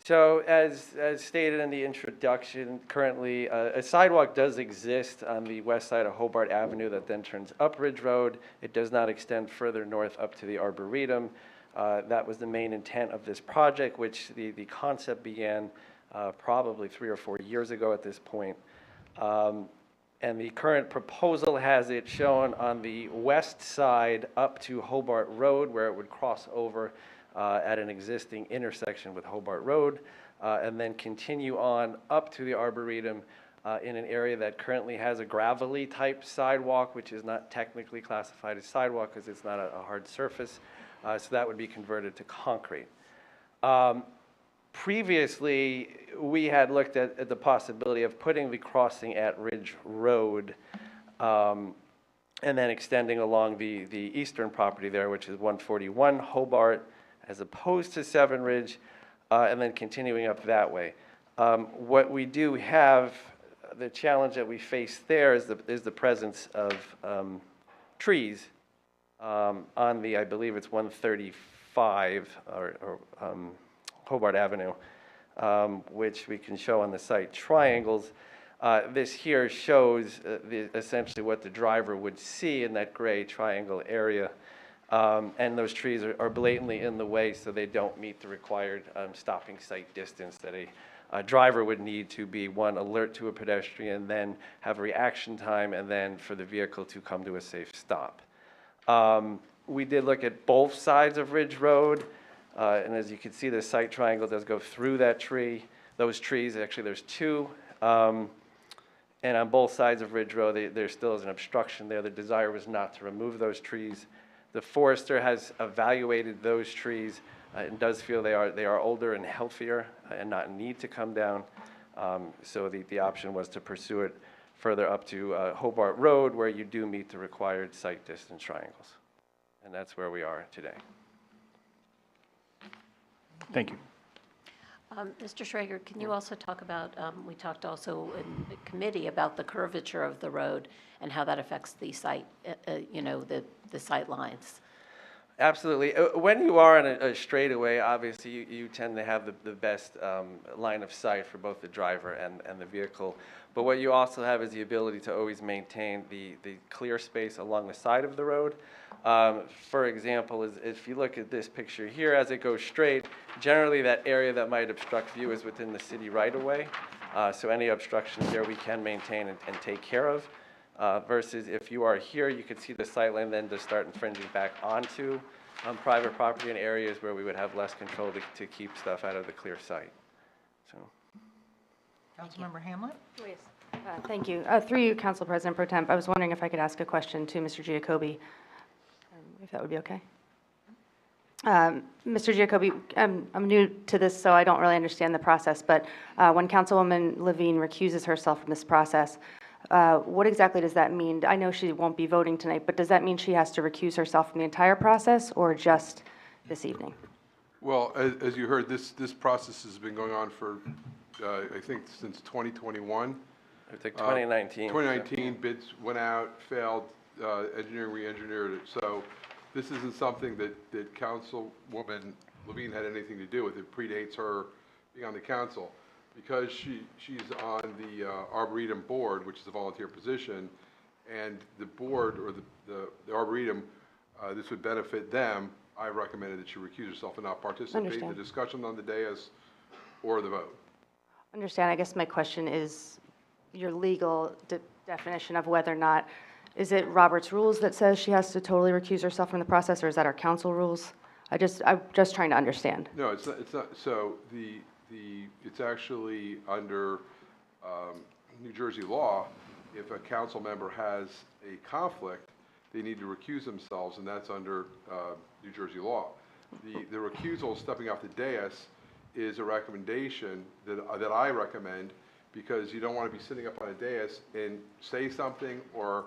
So as stated in the introduction, currently a sidewalk does exist on the west side of Hobart Avenue that then turns up Ridge Road. It does not extend further north up to the Arboretum. That was the main intent of this project, which the concept began probably 3 or 4 years ago at this point. And the current proposal has it shown on the west side up to Hobart Road, where it would cross over at an existing intersection with Hobart Road, and then continue on up to the Arboretum in an area that currently has a gravelly type sidewalk, which is not technically classified as sidewalk because it's not a hard surface. So that would be converted to concrete. Previously, we had looked at the possibility of putting the crossing at Ridge Road and then extending along the eastern property there, which is 141 Hobart, as opposed to 7 Ridge, and then continuing up that way. What we do have, the challenge that we face there is the presence of trees on the, I believe it's 135 or Hobart Avenue, which we can show on the site triangles. This here shows essentially what the driver would see in that gray triangle area. And those trees are blatantly in the way, so they don't meet the required stopping sight distance that a driver would need to be, one, alert to a pedestrian, then have a reaction time, and then for the vehicle to come to a safe stop. We did look at both sides of Ridge Road, and as you can see, the site triangle does go through that tree, those trees. Actually, there's two. And on both sides of Ridge Road, there still is an obstruction there. The desire was not to remove those trees. The forester has evaluated those trees and does feel they are older and healthier and not need to come down. So the option was to pursue it further up to Hobart Road, where you do meet the required site distance triangles. And that's where we are today. Thank you. Mr. Schrager, can you also talk about, we talked also in the committee about the curvature of the road and how that affects the site, the sight lines? Absolutely. When you are on a straightaway, obviously you tend to have the best line of sight for both the driver and the vehicle. But what you also have is the ability to always maintain the clear space along the side of the road. For example, if you look at this picture here, as it goes straight, generally that area that might obstruct view is within the city right-of-way. So any obstructions there we can maintain and take care of. Versus if you are here, you could see the sight line then to start infringing back onto private property in areas where we would have less control to keep stuff out of the clear sight. So. Councilmember Hamlet? Please. Thank you. Through you, Council President Pro Temp, I was wondering if I could ask a question to Mr. Giacobbe, if that would be okay. Mr. Giacobbe, I'm new to this, so I don't really understand the process, but when Councilwoman Levine recuses herself from this process, what exactly does that mean? I know she won't be voting tonight, but does that mean she has to recuse herself from the entire process or just this evening? Well, as you heard, this process has been going on for, I think, since 2021. I think 2019. 2019, bids went out, failed, engineering re-engineered it. So this isn't something that Councilwoman Levine had anything to do with. It predates her being on the council. Because she's on the Arboretum board, which is a volunteer position, and the board or the Arboretum, this would benefit them, I recommended that she recuse herself and not participate in the discussion on the dais or the vote. Understand. I guess my question is your legal definition of whether or not, is it Robert's rules that says she has to totally recuse herself from the process, or is that our council rules? I'm just trying to understand. No, it's not. So it's actually under New Jersey law. If a council member has a conflict, they need to recuse themselves, and that's under New Jersey law. The recusal, stepping off the dais, is a recommendation that I recommend, because you don't want to be sitting up on a dais and say something or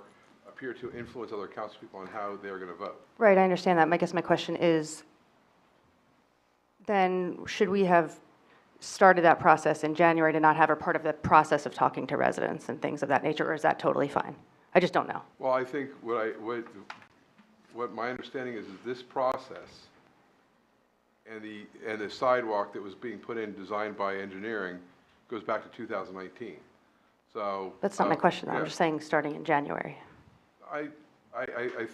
appear to influence other council people on how they're going to vote. Right, I understand that. I guess my question is, then should we have started that process in January to not have her part of the process of talking to residents and things of that nature, or is that totally fine? I just don't know. Well, I think what my understanding is this process and the sidewalk that was being put in, designed by engineering, goes back to 2019. So that's not my question. Yeah. I'm just saying starting in January. I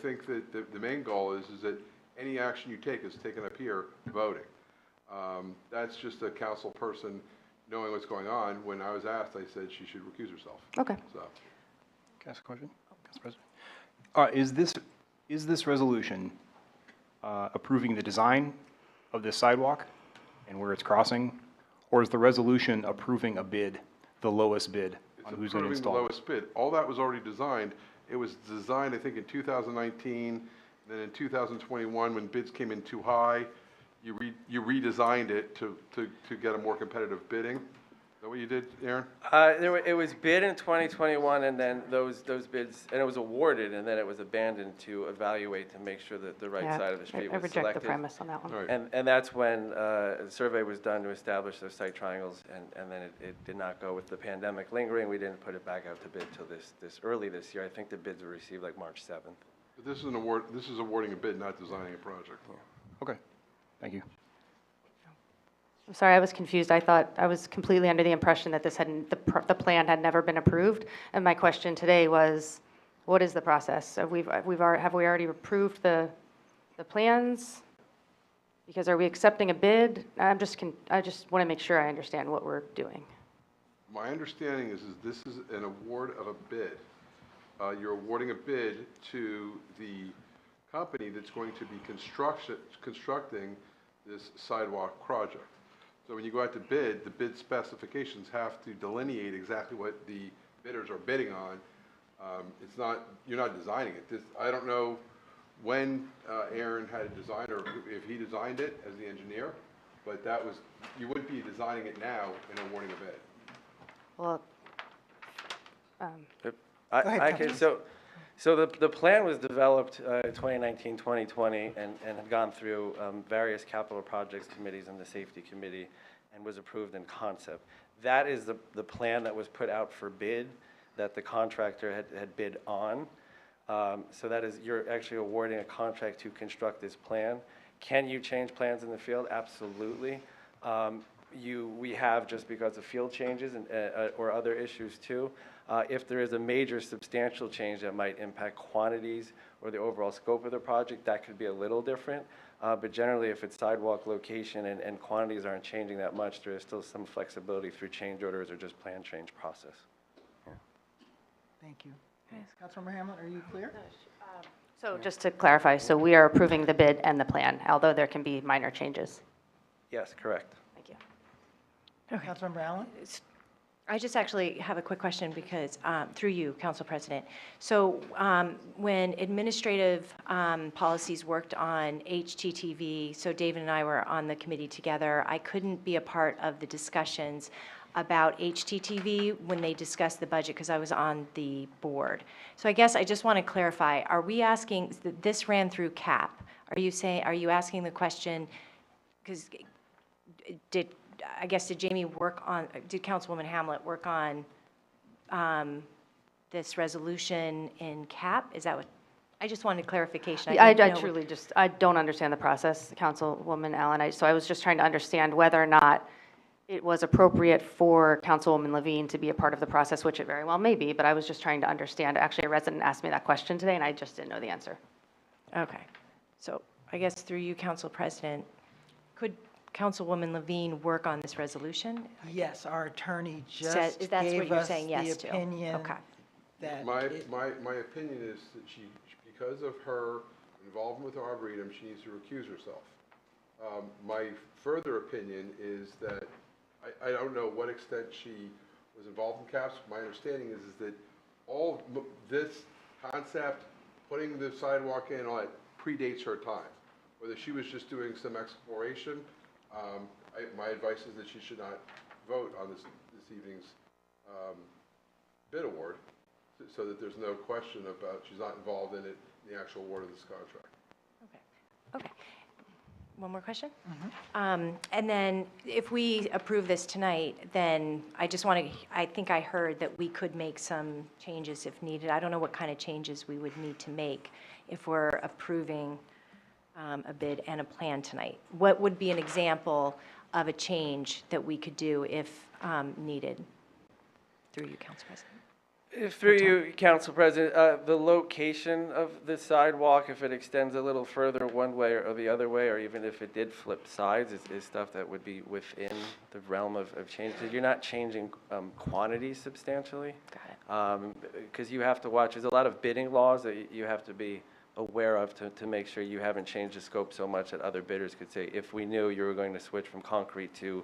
think that the main goal is that any action you take is taken up here, voting. That's just a council person knowing what's going on. When I was asked, I said she should recuse herself. Okay. So. Can I ask a question, Council President? Is this resolution approving the design of this sidewalk and where it's crossing, or is the resolution approving a bid, the lowest bid on who's going to install? The lowest bid. All that was already designed. It was designed, I think, in 2019, then in 2021, when bids came in too high, you redesigned it to get a more competitive bidding. Is that what you did, Aaron? It was bid in 2021, and then those bids, and it was awarded, and then it was abandoned to evaluate to make sure that the right side of the street was selected. I reject the premise on that one. Right. And that's when a survey was done to establish those site triangles, and then it did not go with the pandemic lingering. We didn't put it back out to bid till early this year. I think the bids were received like March 7th. But this is an award. This is awarding a bid, not designing a project. Okay, thank you. I'm sorry, I was confused. I thought I was completely under the impression that the plan had never been approved. And my question today was, what is the process? Have we already approved the plans? Because are we accepting a bid? I just want to make sure I understand what we're doing. My understanding is this is an award of a bid. You're awarding a bid to the company that's going to be constructing this sidewalk project. So when you go out to bid, the bid specifications have to delineate exactly what the bidders are bidding on. It's not, you're not designing it. I don't know when Aaron had a designer, if he designed it as the engineer, but that was, you wouldn't be designing it now and awarding a bid. Well, So the plan was developed 2019, 2020, and had gone through various capital projects committees and the safety committee, and was approved in concept. That is the plan that was put out for bid, that the contractor had bid on. So that is, you're actually awarding a contract to construct this plan. Can you change plans in the field? Absolutely. We have, just because of field changes and, or other issues too. If there is a major substantial change that might impact quantities or the overall scope of the project, that could be a little different. But generally, if it's sidewalk location and quantities aren't changing that much, there is still some flexibility through change orders or just plan change process. Yeah. Thank you. Councilmember Hamlet, are you clear? so just to clarify, so we are approving the bid and the plan, although there can be minor changes. Yes, correct. Thank you. Okay. Councilmember Allen? I just actually have a quick question because, through you, Council President. So when administrative policies worked on HTTV, so David and I were on the committee together, I couldn't be a part of the discussions about HTTV when they discussed the budget because I was on the board. So I guess I just want to clarify, are we asking, this ran through CAP. Are you asking the question, because did Jamie work on, did Councilwoman Hamlet work on this resolution in CAP? Is that what, I just wanted clarification. I truly just, I don't understand the process, Councilwoman Allen. So I was just trying to understand whether or not it was appropriate for Councilwoman Levine to be a part of the process, which it very well may be, but I was just trying to understand. Actually, a resident asked me that question today, and I just didn't know the answer. Okay. So I guess through you, Council President, could Councilwoman Levine work on this resolution? Yes, our attorney just That's what gave you're us saying yes the to. opinion Okay. that My opinion is that because of her involvement with Arboretum, she needs to recuse herself. My further opinion is that I don't know what extent she was involved in CAPS. My understanding is that all this concept, putting the sidewalk in, all that predates her time. Whether she was just doing some exploration, my advice is that she should not vote on this evening's bid award, so that there's no question about she's not involved in it, in the actual award of this contract. Okay. One more question? And then if we approve this tonight, then I just want to, I think I heard that we could make some changes if needed. I don't know what kind of changes we would need to make if we're approving a bid and a plan tonight. What would be an example of a change that we could do if needed? Through you, Council President. Through you, Council President, the location of the sidewalk, if it extends a little further one way or the other way, or even if it did flip sides, is stuff that would be within the realm of change. You're not changing quantities substantially. Got it. Because you have to watch, there's a lot of bidding laws that you have to be aware of to make sure you haven't changed the scope so much that other bidders could say, if we knew you were going to switch from concrete to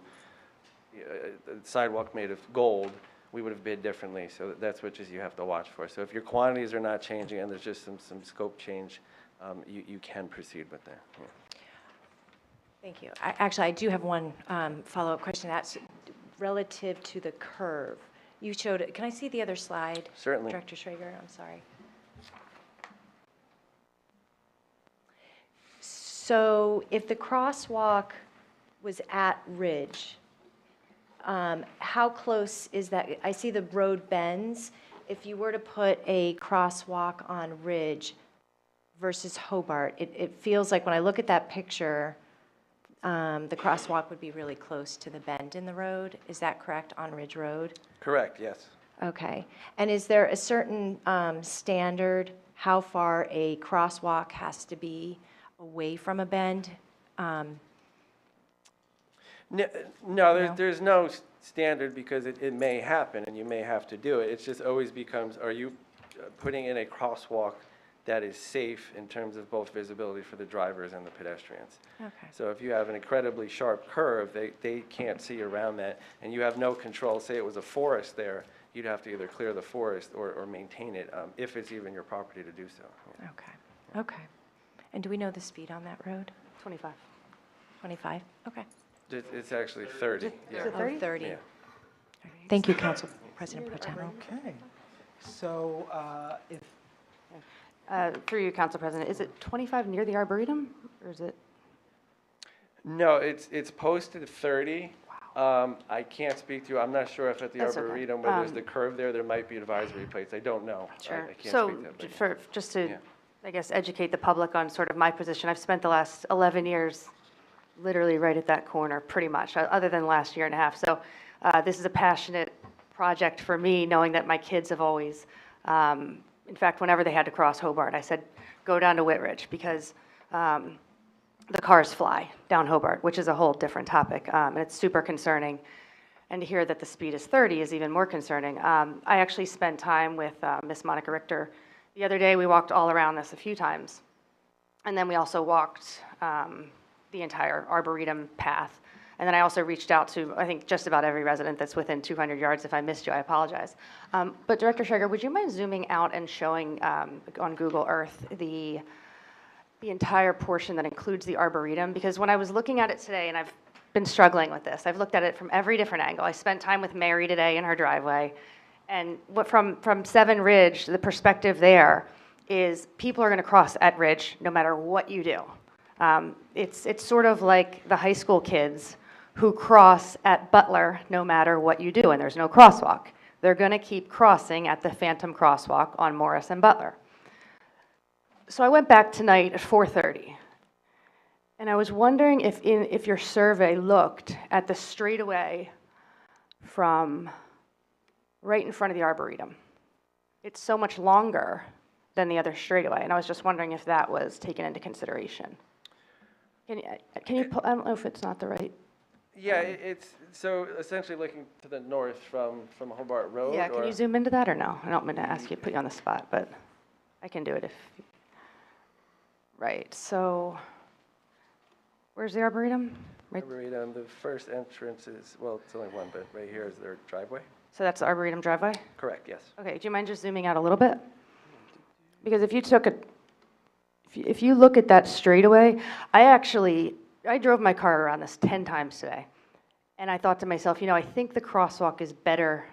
a sidewalk made of gold, we would have bid differently. So that's what you have to watch for. So if your quantities are not changing and there's just some scope change, you can proceed with that. Yeah. Thank you. Actually, I do have one follow-up question. That's relative to the curve. You showed it. Can I see the other slide? Certainly. Director Schrager, I'm sorry. So if the crosswalk was at Ridge, how close is that? I see the road bends. If you were to put a crosswalk on Ridge versus Hobart, it feels like when I look at that picture, the crosswalk would be really close to the bend in the road. Is that correct, on Ridge Road? Correct, yes. Okay. And is there a certain standard how far a crosswalk has to be away from a bend? No, No? there's no standard because it may happen and you may have to do it. It just always becomes, are you putting in a crosswalk that is safe in terms of both visibility for the drivers and the pedestrians? Okay. So if you have an incredibly sharp curve, they can't see around that, and you have no control. Say it was a forest there, you'd have to either clear the forest or maintain it, if it's even your property to do so. Okay, okay. And do we know the speed on that road? 25. 25? Okay. It's actually 30. Yeah. Oh, 30. Yeah. Thank you, Council President Pro Tem. Okay. So if, Through you, Council President, is it 25 near the Arboretum, or is it? No, it's posted 30. I can't speak to, I'm not sure if at the That's okay. Arboretum, where there's the curve there might be advisory plates. I don't know. Sure. I can't So, speak to that. but- just to, Yeah. I guess, educate the public on sort of my position, I've spent the last 11 years literally right at that corner, pretty much, other than the last year and a half. So this is a passionate project for me, knowing that my kids have always, in fact, whenever they had to cross Hobart, I said, go down to Whitridge, because the cars fly down Hobart, which is a whole different topic, and it's super concerning. And to hear that the speed is 30 is even more concerning. I actually spent time with Miss Monica Richter. The other day, we walked all around this a few times. And then we also walked the entire Arboretum path. And then I also reached out to, I think, just about every resident that's within 200 yards. If I missed you, I apologize. But Director Schrager, would you mind zooming out and showing on Google Earth the entire portion that includes the Arboretum? Because when I was looking at it today, and I've been struggling with this, I've looked at it from every different angle. I spent time with Mary today in her driveway. And from Seven Ridge, the perspective there is people are going to cross at Ridge no matter what you do. It's sort of like the high school kids who cross at Butler no matter what you do, and there's no crosswalk. They're going to keep crossing at the Phantom Crosswalk on Morris and Butler. So I went back tonight at 4:30, and I was wondering if your survey looked at the straightaway from right in front of the Arboretum. It's so much longer than the other straightaway, and I was just wondering if that was taken into consideration. Can you pull, I don't know if it's not the right. Yeah, it's, so essentially looking to the north from Hobart Road? Yeah, can or- you zoom into that or no? I don't mean to ask you, put you on the spot, but I can do it if, right, so where's the Arboretum? Right, Arboretum, the first entrance is, well, it's only one, but right here is their driveway? so that's the Arboretum driveway? Correct, yes. Okay, do you mind just zooming out a little bit? Because if you took a, if you look at that straightaway, I drove my car around this 10 times today. And I thought to myself, I think the crosswalk is better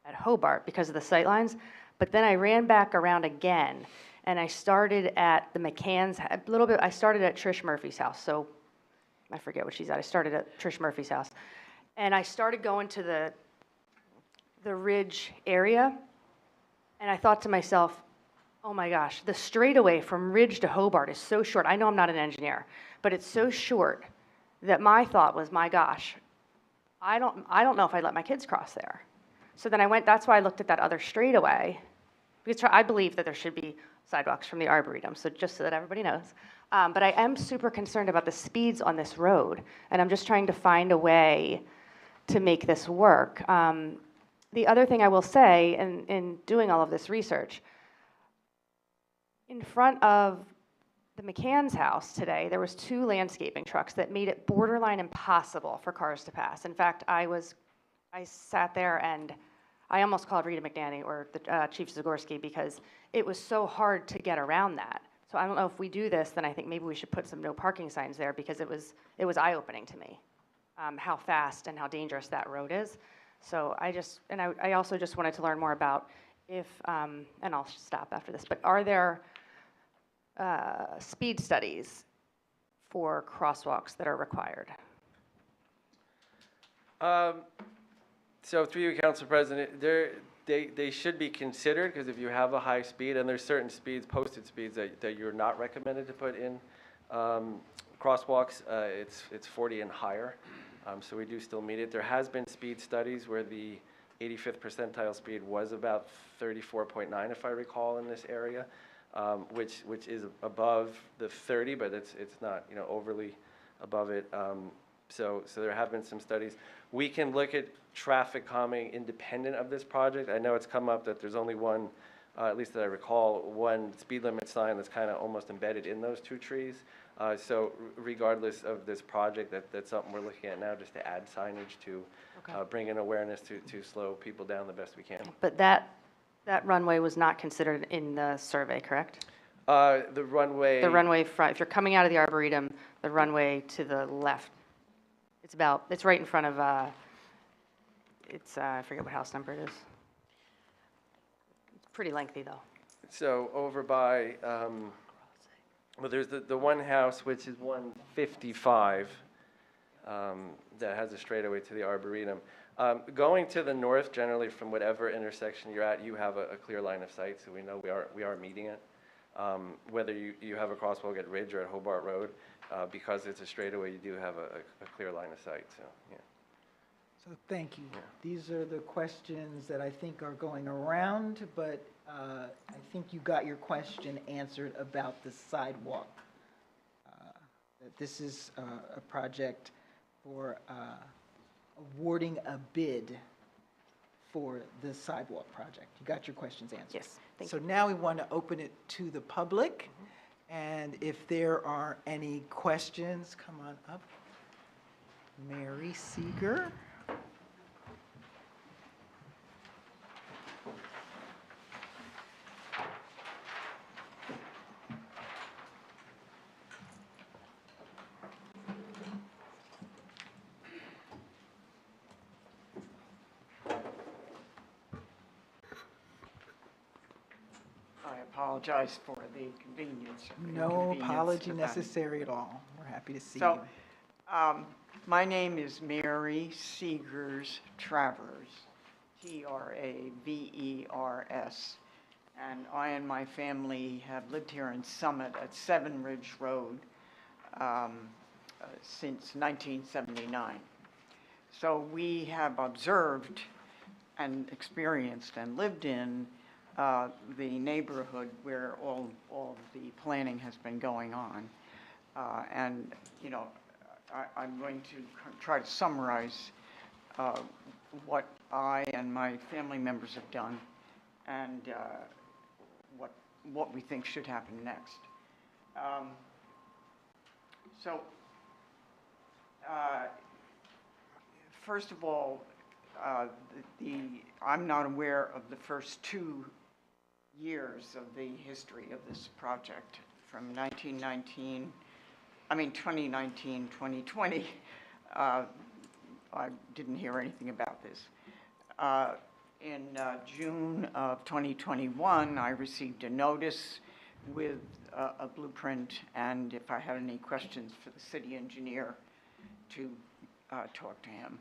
at Hobart because of the sightlines. But then I ran back around again, and I started at the McCann's, a little bit, I started at Trish Murphy's house. So I forget what she's at. I started at Trish Murphy's house. And I started going to the Ridge area, and I thought to myself, oh my gosh, the straightaway from Ridge to Hobart is so short. I know I'm not an engineer, but it's so short that my thought was, my gosh, I don't know if I'd let my kids cross there. So then that's why I looked at that other straightaway, because I believe that there should be sidewalks from the Arboretum, so just so that everybody knows. But I am super concerned about the speeds on this road, and I'm just trying to find a way to make this work. The other thing I will say, in doing all of this research, in front of the McCann's house today, there was 2 landscaping trucks that made it borderline impossible for cars to pass. In fact, I sat there and I almost called Rita McNanny or the Chief Zagorski because it was so hard to get around that. So I don't know if we do this, then I think maybe we should put some no parking signs there, because it was eye-opening to me how fast and how dangerous that road is. So I also just wanted to learn more about if, and I'll stop after this, but are there speed studies for crosswalks that are required? So through you, Council President, they should be considered, because if you have a high speed, and there's certain speeds, posted speeds, that you're not recommended to put in crosswalks, it's 40 and higher. So we do still meet it. There has been speed studies where the 85th percentile speed was about 34.9, if I recall, in this area, which is above the 30, but it's not overly above it. So there have been some studies. We can look at traffic calming independent of this project. I know it's come up that there's only one, at least that I recall, one speed limit sign that's kind of almost embedded in those two trees. So regardless of this project, that's something we're looking at now, just to add signage to bring in awareness to slow people down the best we can. But that runway was not considered in the survey, correct? The runway. The runway front, if you're coming out of the Arboretum, the runway to the left, it's right in front of, I forget what house number it is. It's pretty lengthy, though. So over by, well, there's the one house, which is 155, that has a straightaway to the Arboretum. Going to the north, generally from whatever intersection you're at, you have a clear line of sight, so we know we are meeting it. Whether you have a crosswalk at Ridge or at Hobart Road, because it's a straightaway, you do have a clear line of sight, so, yeah. So thank you. These are the questions that I think are going around, but I think you got your question answered about the sidewalk. That this is a project for awarding a bid for the sidewalk project. You got your questions answered. Yes, thank So you. now we want to open it to the public. And if there are any questions, come on up. Mary Seeger. I apologize for the inconvenience. No apology necessary at all. We're happy to see you. So, my name is Mary Seegers Travers, Travers, and I and my family have lived here in Summit at 7 Ridge Road since 1979. So we have observed and experienced and lived in the neighborhood where all the planning has been going on. And, you know, I'm going to try to summarize what I and my family members have done and what we think should happen next. First of all, I'm not aware of the first 2 years of the history of this project from 2019, 2020. I didn't hear anything about this. In June of 2021, I received a notice with a blueprint, and if I had any questions for the city engineer, to talk to him.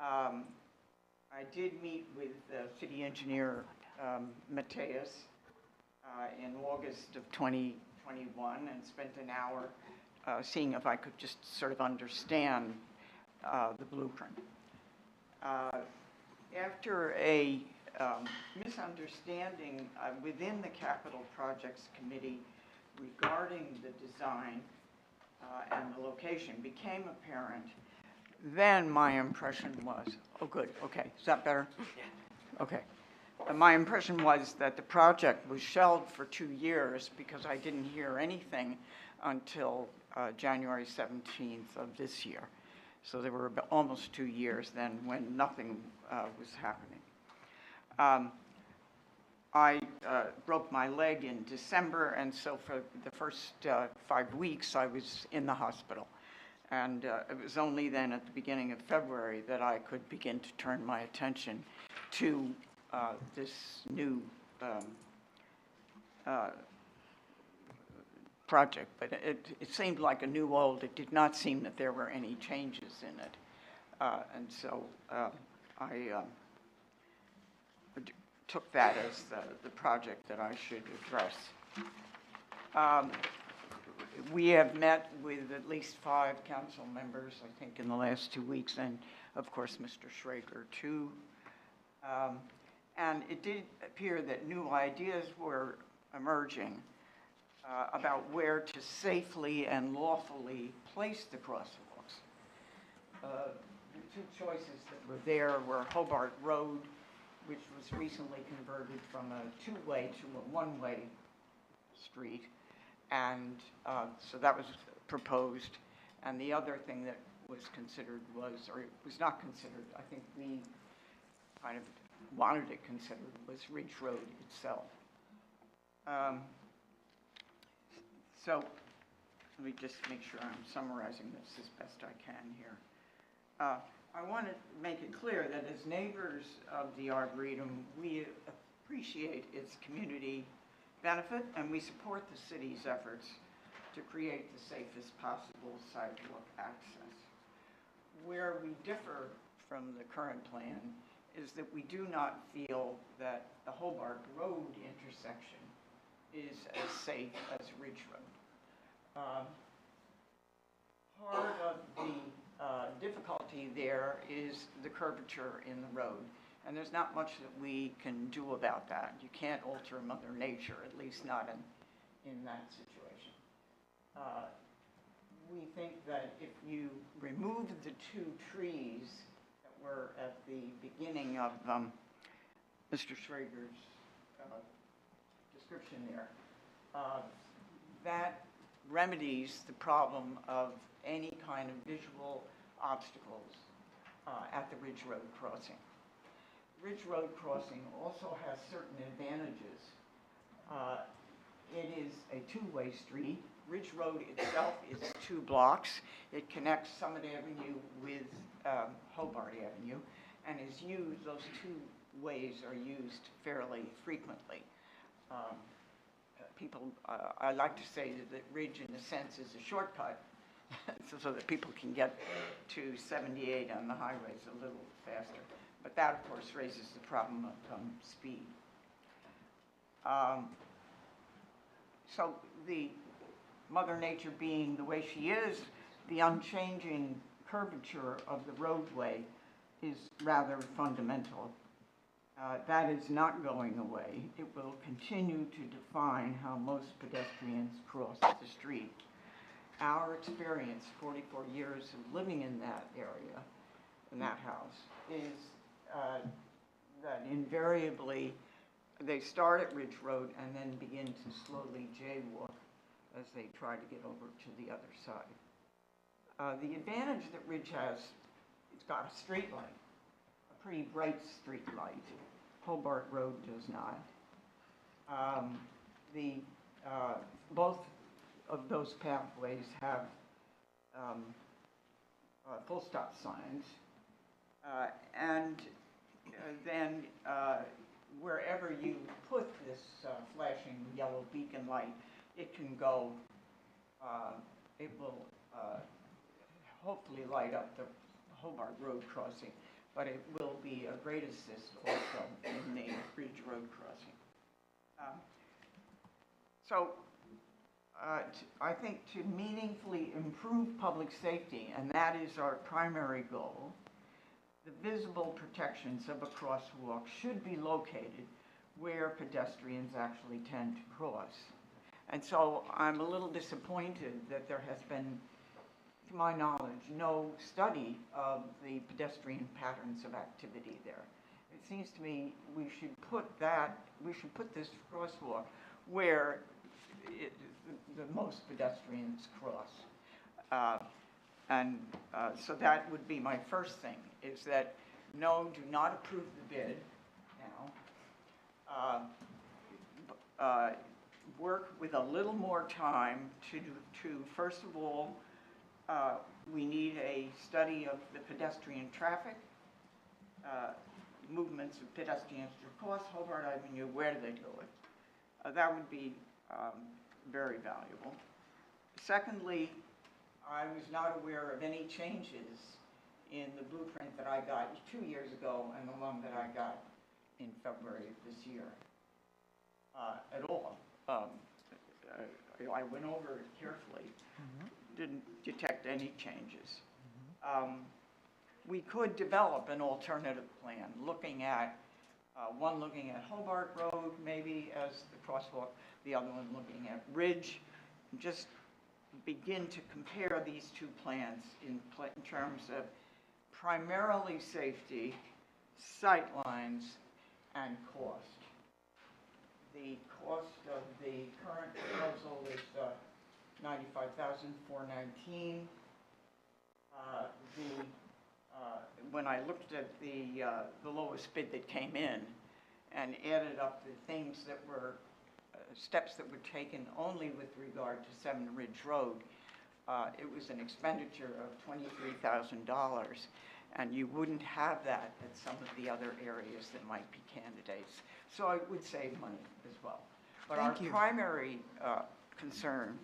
I did meet with city engineer Mateus in August of 2021 and spent an hour seeing if I could just sort of understand the blueprint. After a misunderstanding within the Capital Projects Committee regarding the design and the location became apparent, then my impression was, oh good, okay, is that better? Yeah. Okay. My impression was that the project was shelved for 2 years because I didn't hear anything until January 17th of this year. So there were almost 2 years then when nothing was happening. I broke my leg in December, and so for the first 5 weeks I was in the hospital. And it was only then at the beginning of February that I could begin to turn my attention to this new project. But it seemed like a new old. It did not seem that there were any changes in it. And so I took that as the project that I should address. We have met with at least 5 council members, I think, in the last 2 weeks, and of course, Mr. Schrager, too. And it did appear that new ideas were emerging about where to safely and lawfully place the crosswalks. the two choices that were there were Hobart Road, which was recently converted from a two-way to a one-way street. And so that was proposed. And the other thing that was considered was, or it was not considered, I think we kind of wanted it considered, was Ridge Road itself. So let me just make sure I'm summarizing this as best I can here. I want to make it clear that as neighbors of the Arboretum, we appreciate its community benefit and we support the city's efforts to create the safest possible sidewalk access. Where we differ from the current plan is that we do not feel that the Hobart Road intersection is as safe as Ridge Road. Part of the difficulty there is the curvature in the road, and there's not much that we can do about that. You can't alter Mother Nature, at least not in that situation. We think that if you remove the two trees that were at the beginning of Mr. Schrager's description there, that remedies the problem of any kind of visual obstacles at the Ridge Road crossing. Ridge Road crossing also has certain advantages. It is a two-way street. Ridge Road itself is 2 blocks. It connects Summit Avenue with Hobart Avenue and is used, those 2 ways are used fairly frequently. I like to say that Ridge in a sense is a shortcut so that people can get to 78 on the highways a little faster. But that, of course, raises the problem of speed. So the Mother Nature being the way she is, the unchanging curvature of the roadway is rather fundamental. That is not going away. It will continue to define how most pedestrians cross the street. Our experience, 44 years of living in that area, in that house, is that invariably they start at Ridge Road and then begin to slowly jaywalk as they try to get over to the other side. The advantage that Ridge has, it's got a street light, a pretty bright street light. Hobart Road does not. Both of those pathways have full stop signs. Then wherever you put this flashing yellow beacon light, it can go, it will hopefully light up the Hobart Road crossing, but it will be a great assist also in the Ridge Road crossing. I think to meaningfully improve public safety, and that is our primary goal, the visible protections of a crosswalk should be located where pedestrians actually tend to cross. And so I'm a little disappointed that there has been, to my knowledge, no study of the pedestrian patterns of activity there. It seems to me we should put this crosswalk where the most pedestrians cross. So that would be my first thing, is that no, do not approve the bid now. Work with a little more time to first of all, we need a study of the pedestrian traffic, movements of pedestrians to cross Hobart Avenue, where do they do it? That would be very valuable. Secondly, I was not aware of any changes in the blueprint that I got 2 years ago and the one that I got in February of this year at all. I went over it carefully, didn't detect any changes. We could develop an alternative plan looking at Hobart Road maybe as the crosswalk, the other one looking at Ridge, just begin to compare these two plans in terms of primarily safety, sight lines, and cost. The cost of the current proposal is $95,419. When I looked at the lowest bid that came in and added up the things that were, steps that were taken only with regard to 7 Ridge Road, it was an expenditure of $23,000, and you wouldn't have that at some of the other areas that might be candidates. So I would save money as well. But Thank our you. primary concern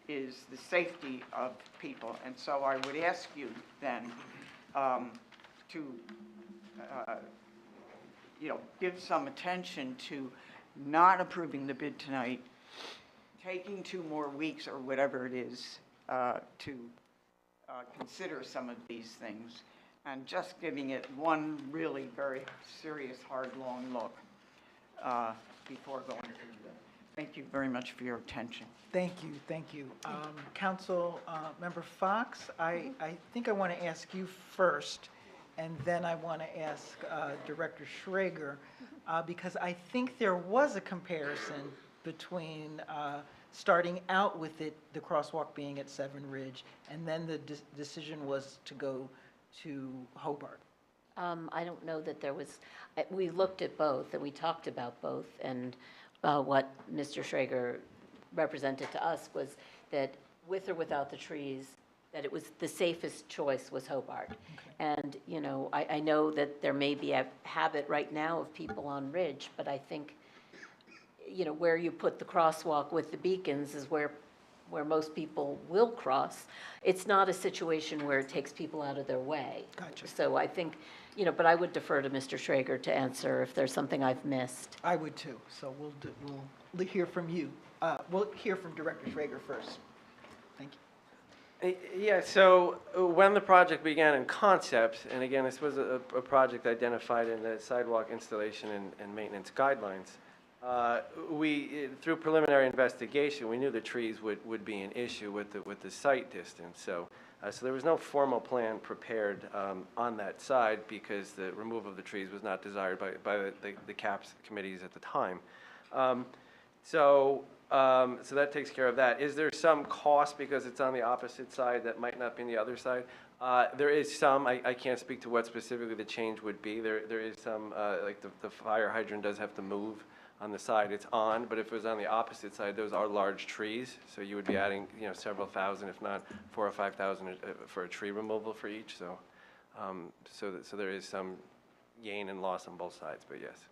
is the safety of people, and so I would ask you then to give some attention to not approving the bid tonight, taking 2 more weeks or whatever it is to consider some of these things, and just giving it one really very serious, hard, long look before going through them. Thank you very much for your attention. Thank you, thank you. Council Member Fox, I think I want to ask you first, and then I want to ask Director Schrager, because I think there was a comparison between starting out with the crosswalk being at 7 Ridge, and then the decision was to go to Hobart. I don't know that there was, we looked at both, and we talked about both, and what Mr. Schrager represented to us was that with or without the trees, that it was the safest choice was Hobart. Okay. And, you know, I know that there may be a habit right now of people on Ridge, but I think, you know, where you put the crosswalk with the beacons is where most people will cross. It's not a situation where it takes people out of their way. Gotcha. So I think, you know, but I would defer to Mr. Schrager to answer if there's something I've missed. I would too, so we'll hear from you. We'll hear from Director Schrager first. Thank you. Yeah, so when the project began in concept, and again, this was a project identified in the sidewalk installation and maintenance guidelines, through preliminary investigation, we knew the trees would be an issue with the site distance. So there was no formal plan prepared on that side because the removal of the trees was not desired by the CAPS committees at the time. So that takes care of that. Is there some cost because it's on the opposite side that might not be on the other side? There is some. I can't speak to what specifically the change would be. There is some, like the fire hydrant does have to move on the side it's on, but if it was on the opposite side, those are large trees, so you would be adding, you know, several thousand, if not 4,000 or 5,000 for a tree removal for each. So, so there is some gain and loss on both sides, but yes.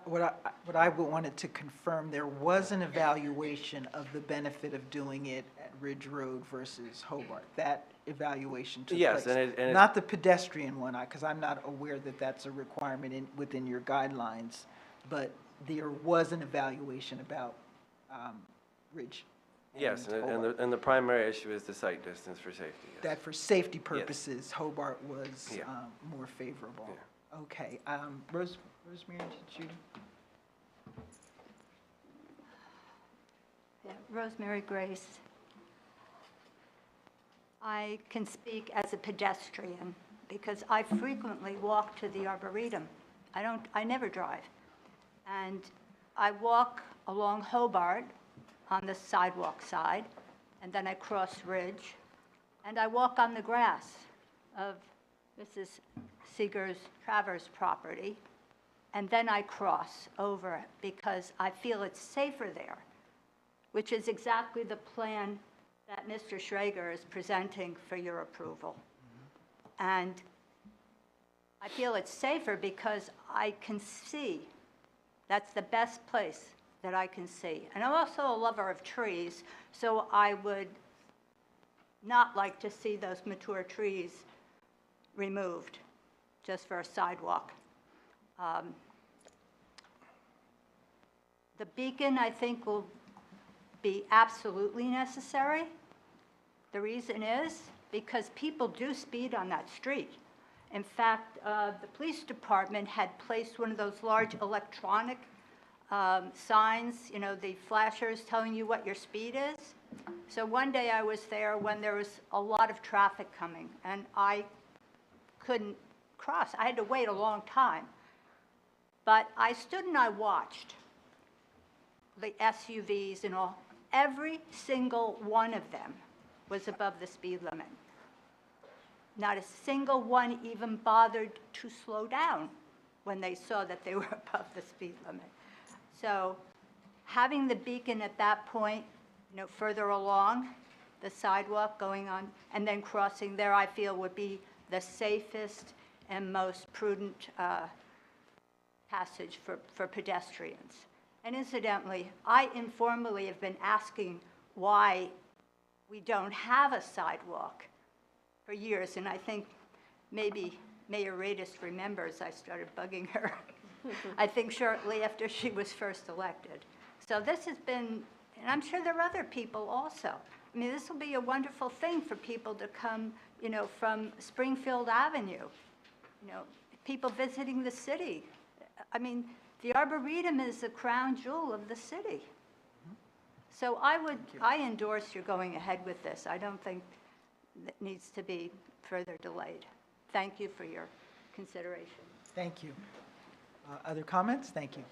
What I wanted to confirm, there was an evaluation of the benefit of doing it at Ridge Road versus Hobart. That evaluation took yes, place. And not the pedestrian one, because I'm not aware that that's a requirement within your guidelines, but there was an evaluation about Ridge. Yes, and the primary issue is the site distance for safety. Yes. That for safety purposes, yes. Hobart was yeah. More favorable. Yeah. Okay, Rosemary, did you? Yeah, Rosemary Grace. I can speak as a pedestrian because I frequently walk to the Arboretum. I never drive. And I walk along Hobart on the sidewalk side, and then I cross Ridge, and I walk on the grass of Mrs. Seeger's Travers property, and then I cross over because I feel it's safer there, which is exactly the plan that Mr. Schrager is presenting for your approval. And I feel it's safer because I can see. That's the best place that I can see. And I'm also a lover of trees, so I would not like to see those mature trees removed just for a sidewalk. The beacon, I think, will be absolutely necessary. The reason is because people do speed on that street. In fact, the police department had placed one of those large electronic signs, you know, the flashers telling you what your speed is. So one day I was there when there was a lot of traffic coming, and I couldn't cross. I had to wait a long time. But I stood and I watched the SUVs and all. Every single one of them was above the speed limit. Not a single one even bothered to slow down when they saw that they were above the speed limit. So having the beacon at that point, further along the sidewalk going on, and then crossing there, I feel would be the safest and most prudent passage for pedestrians. And incidentally, I informally have been asking why we don't have a sidewalk for years, and I think maybe Mayor Radis remembers I started bugging her, I think shortly after she was first elected. So this has been, and I'm sure there are other people also. I mean, this will be a wonderful thing for people to come, from Springfield Avenue, people visiting the city. I mean, the Arboretum is the crown jewel of the city. So I endorse your going ahead with this. I don't think it needs to be further delayed. Thank you for your consideration. Thank you. Other comments? Thank you.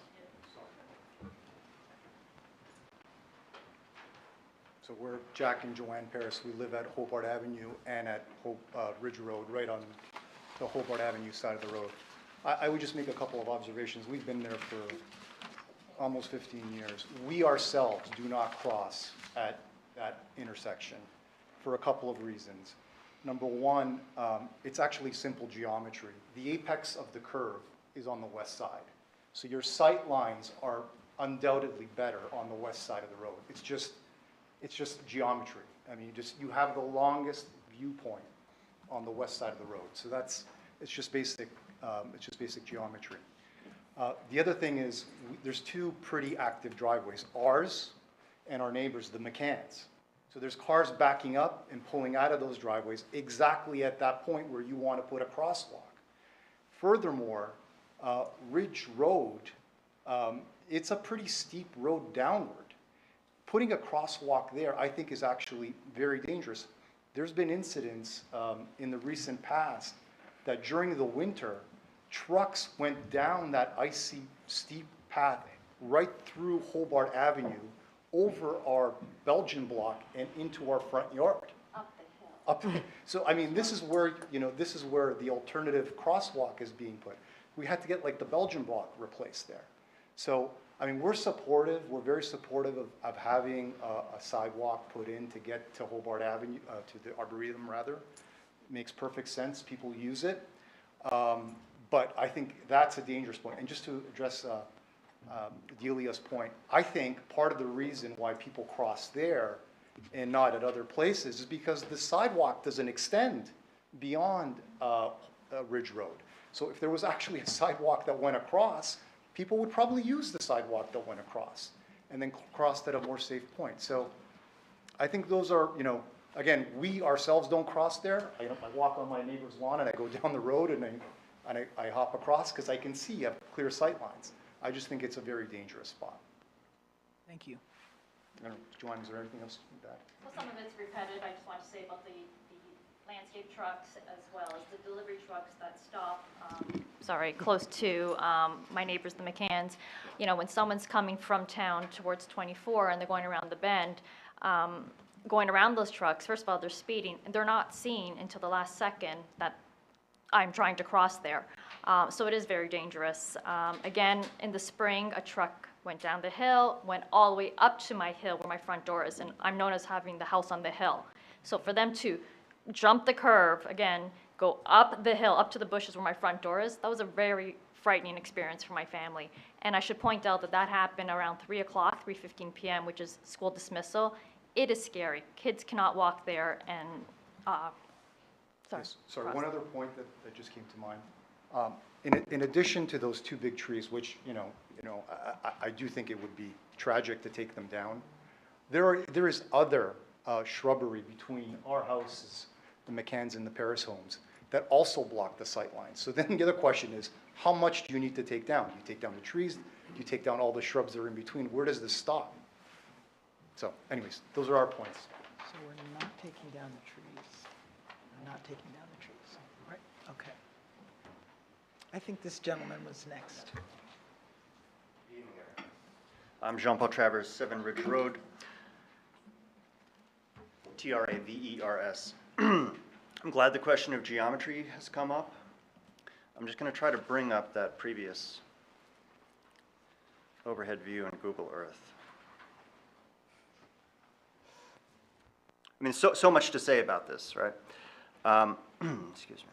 So we're Jack and Joanne Paris. We live at Hobart Avenue and at Ridge Road, right on the Hobart Avenue side of the road. I would just make a couple of observations. We've been there for almost 15 years. We ourselves do not cross at that intersection for a couple of reasons. Number one, it's actually simple geometry. The apex of the curve is on the west side. So your sight lines are undoubtedly better on the west side of the road. It's just geometry. I mean, you have the longest viewpoint on the west side of the road. So it's just basic geometry. The other thing is there's two pretty active driveways, ours and our neighbors, the McCanns. So there's cars backing up and pulling out of those driveways exactly at that point where you want to put a crosswalk. Furthermore, Ridge Road, it's a pretty steep road downward. Putting a crosswalk there, I think, is actually very dangerous. There's been incidents in the recent past that during the winter, trucks went down that icy, steep path right through Hobart Avenue, over our Belgian block and into our front yard. Up the hill. So, I mean, this is where the alternative crosswalk is being put. We had to get like the Belgian block replaced there. So, I mean, we're very supportive of having a sidewalk put in to get to Hobart Avenue, to the Arboretum rather. It makes perfect sense, people use it. But I think that's a dangerous point. And just to address Delia's point, I think part of the reason why people cross there and not at other places is because the sidewalk doesn't extend beyond Ridge Road. So if there was actually a sidewalk that went across, people would probably use the sidewalk that went across and then crossed at a more safe point. So I think those are, again, we ourselves don't cross there. I walk on my neighbor's lawn and I go down the road and I hop across because I can see you have clear sight lines. I just think it's a very dangerous spot. Thank you. I don't know, Joanne, is there anything else to add? Well, some of it's repetitive. I just want to say about the landscape trucks as well as the delivery trucks that stop, close to my neighbors, the McCanns. When someone's coming from town towards 24 and they're going around the bend, going around those trucks, first of all, they're speeding, and they're not seeing until the last second that I'm trying to cross there. So it is very dangerous. Again, in the spring, a truck went down the hill, went all the way up to my hill where my front door is, and I'm known as having the house on the hill. So for them to jump the curve, again, go up the hill, up to the bushes where my front door is, that was a very frightening experience for my family. And I should point out that happened around 3 o'clock, 3:15 p.m., which is school dismissal. It is scary. Kids cannot walk there and, Sorry, one other point that just came to mind. In addition to those two big trees, which, I do think it would be tragic to take them down, there is other shrubbery between our houses, the McCanns and the Paris homes, that also block the sight lines. So then the other question is, how much do you need to take down? Do you take down the trees? Do you take down all the shrubs that are in between? Where does this stop? So anyways, those are our points. So we're not taking down the trees. We're not taking down the trees. Right? Okay. I think this gentleman was next. I'm Jean-Paul Travers, 7 Ridge Road, Travers. I'm glad the question of geometry has come up. I'm just going to try to bring up that previous overhead view in Google Earth. I mean, so much to say about this, right? Excuse me.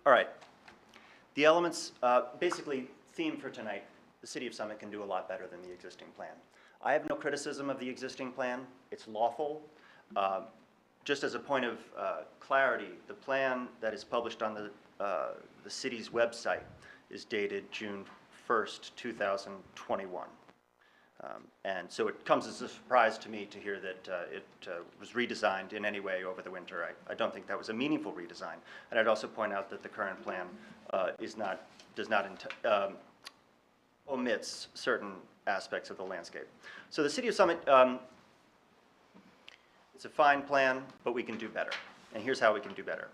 All right. The elements, basically, theme for tonight, the City of Summit can do a lot better than the existing plan. I have no criticism of the existing plan. It's lawful. Just as a point of clarity, the plan that is published on the city's website is dated June 1st, 2021. And so it comes as a surprise to me to hear that it was redesigned in any way over the winter. I don't think that was a meaningful redesign. And I'd also point out that the current plan omits certain aspects of the landscape. So the City of Summit, it's a fine plan, but we can do better. And here's how we can do better.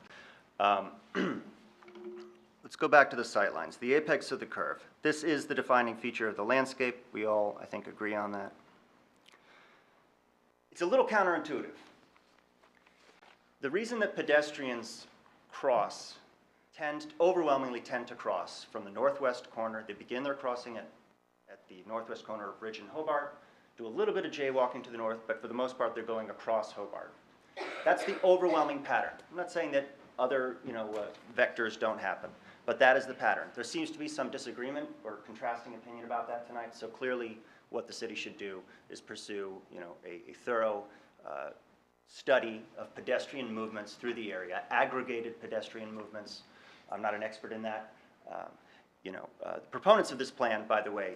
Let's go back to the sight lines. The apex of the curve. This is the defining feature of the landscape. We all, I think, agree on that. It's a little counterintuitive. The reason that pedestrians overwhelmingly tend to cross from the northwest corner, they begin their crossing at the northwest corner of Ridge and Hobart, do a little bit of jaywalking to the north, but for the most part, they're going across Hobart. That's the overwhelming pattern. I'm not saying that other vectors don't happen, but that is the pattern. There seems to be some disagreement or contrasting opinion about that tonight, so clearly what the city should do is pursue a thorough study of pedestrian movements through the area, aggregated pedestrian movements. I'm not an expert in that. The proponents of this plan, by the way,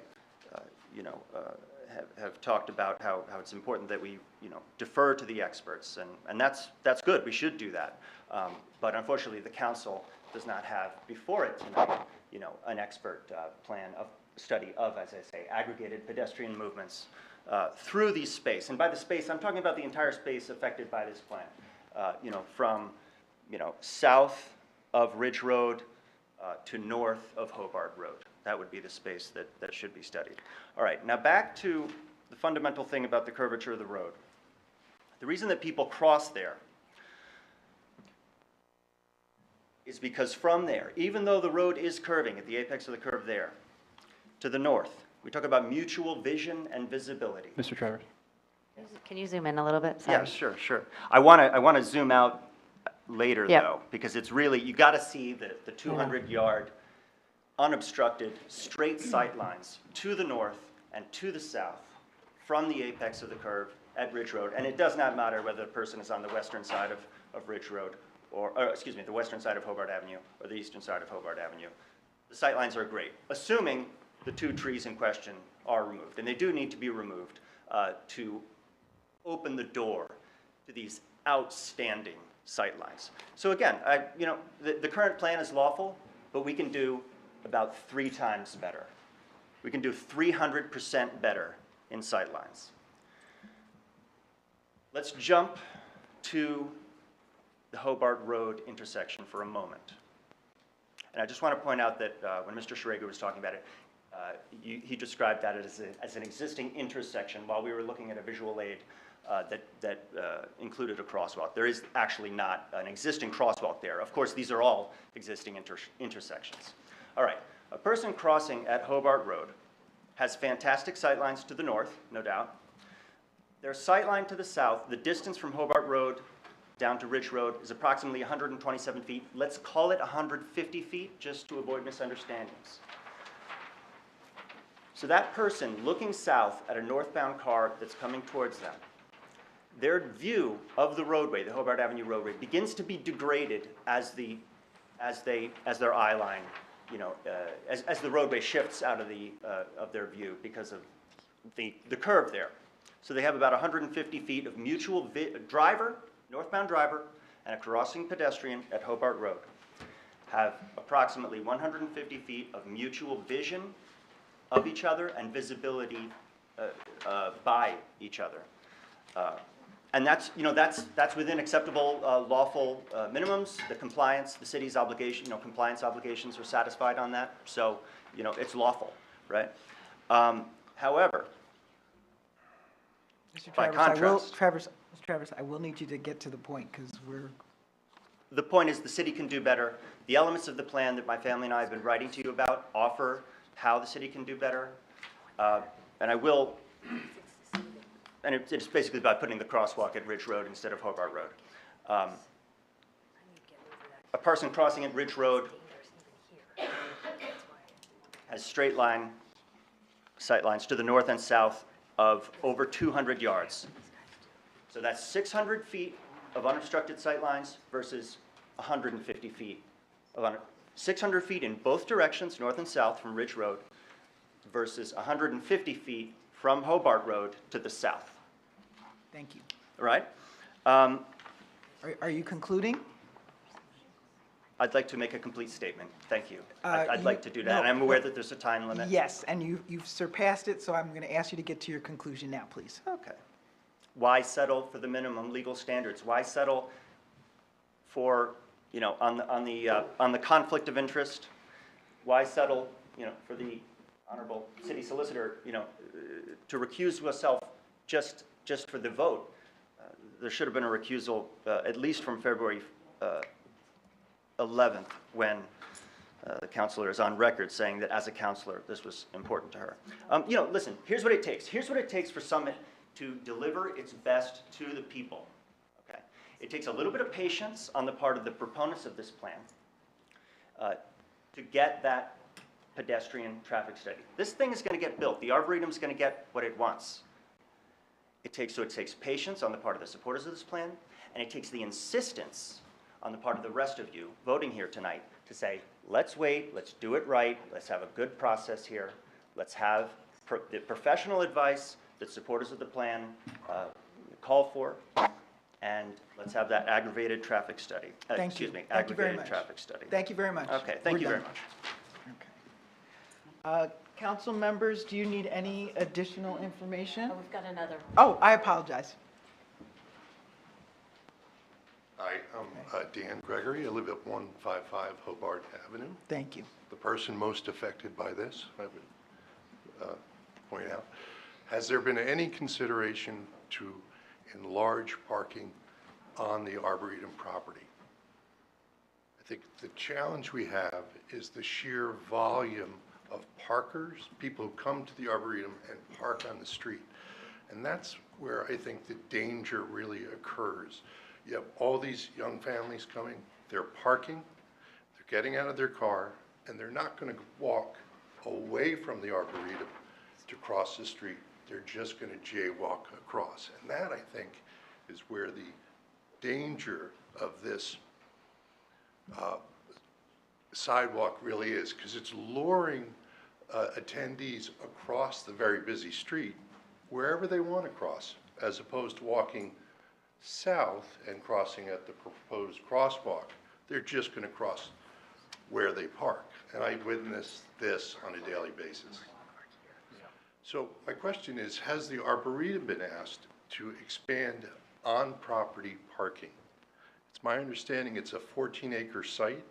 have talked about how it's important that we defer to the experts, and that's good. We should do that. But unfortunately, the council does not have before it tonight an expert plan of study of, as I say, aggregated pedestrian movements through these space. And by the space, I'm talking about the entire space affected by this plan. From south of Ridge Road to north of Hobart Road. That would be the space that should be studied. All right, now back to the fundamental thing about the curvature of the road. The reason that people cross there is because from there, even though the road is curving at the apex of the curve there, to the north, we talk about mutual vision and visibility. Mr. Travers? Can you zoom in a little bit? Sorry. Yeah, sure. I want to zoom out later, though, because it's really, you got to see the 200-yard unobstructed straight sight lines to the north and to the south from the apex of the curve at Ridge Road. And it does not matter whether the person is on the western side of Ridge Road or excuse me, the western side of Hobart Avenue or the eastern side of Hobart Avenue. The sight lines are great, assuming the 2 trees in question are removed. And they do need to be removed to open the door to these outstanding sight lines. So again, the current plan is lawful, but we can do about 3 times better. We can do 300% better in sight lines. Let's jump to the Hobart Road intersection for a moment. And I just want to point out that when Mr. Schrager was talking about it, he described that as an existing intersection while we were looking at a visual aid that included a crosswalk. There is actually not an existing crosswalk there. Of course, these are all existing intersections. All right, a person crossing at Hobart Road has fantastic sightlines to the north, no doubt. Their sightline to the south, the distance from Hobart Road down to Ridge Road is approximately 127 feet. Let's call it 150 feet just to avoid misunderstandings. So that person looking south at a northbound car that's coming towards them, their view of the roadway, the Hobart Avenue roadway, begins to be degraded as their eye line, as the roadway shifts out of their view because of the curve there. So they have about 150 feet of mutual northbound driver, and a crossing pedestrian at Hobart Road have approximately 150 feet of mutual vision of each other and visibility by each other. And that's, you know, that's within acceptable lawful minimums, the compliance, the city's obligation, you know, compliance obligations are satisfied on that. So, you know, it's lawful, right? However, Mr. by Travers, Mr. Travers, I will need you to get to the point because the point is the city can do better. The elements of the plan that my family and I have been writing to you about offer how the city can do better. And I will, and it's basically about putting the crosswalk at Ridge Road instead of Hobart Road. A person crossing at Ridge Road has straight line sight lines to the north and south of over 200 yards. So that's 600 feet of unobstructed sight lines versus 150 feet of 600 feet in both directions, north and south from Ridge Road, versus 150 feet from Hobart Road to the south. thank you. All right? Are you concluding? I'd like to make a complete statement. Thank you. I'd You- like to do that, no, and I'm aware that there's a time limit. Yes, and you've surpassed it, so I'm going to ask you to get to your conclusion now, please. Okay. Why settle for the minimum legal standards? Why settle for, you know, on the conflict of interest? Why settle, you know, for the honorable city solicitor, you know, to recuse yourself just for the vote? There should have been a recusal at least from February 11th, when the counselor is on record saying that as a counselor, this was important to her. You know, listen, here's what it takes. Here's what it takes for Summit to deliver its best to the people, okay? It takes a little bit of patience on the part of the proponents of this plan to get that pedestrian traffic study. This thing is going to get built. The Arboretum is going to get what it wants. It takes patience on the part of the supporters of this plan, and it takes the insistence on the part of the rest of you voting here tonight to say, let's wait, let's do it right, let's have a good process here, let's have the professional advice that supporters of the plan call for, and let's have that aggravated traffic study. Thank you. Excuse me, Thank you very aggravated much. traffic study. Thank you very much. Okay, thank We're you very done. much. Okay. Council members, do you need any additional information? We've got another. Oh, I apologize. Hi, I'm Dan Gregory. I live at 155 Hobart Avenue. Thank you. The person most affected by this, I would point out. Has there been any consideration to enlarge parking on the Arboretum property? I think the challenge we have is the sheer volume of parkers, people who come to the Arboretum and park on the street. And that's where I think the danger really occurs. You have all these young families coming, they're parking, they're getting out of their car, and they're not going to walk away from the Arboretum to cross the street. They're just going to jaywalk across. And that, I think, is where the danger of this sidewalk really is, because it's luring attendees across the very busy street wherever they want to cross, as opposed to walking south and crossing at the proposed crosswalk. They're just going to cross where they park. And I witness this on a daily basis. So my question is, has the Arboretum been asked to expand on-property parking? It's my understanding it's a 14-acre site.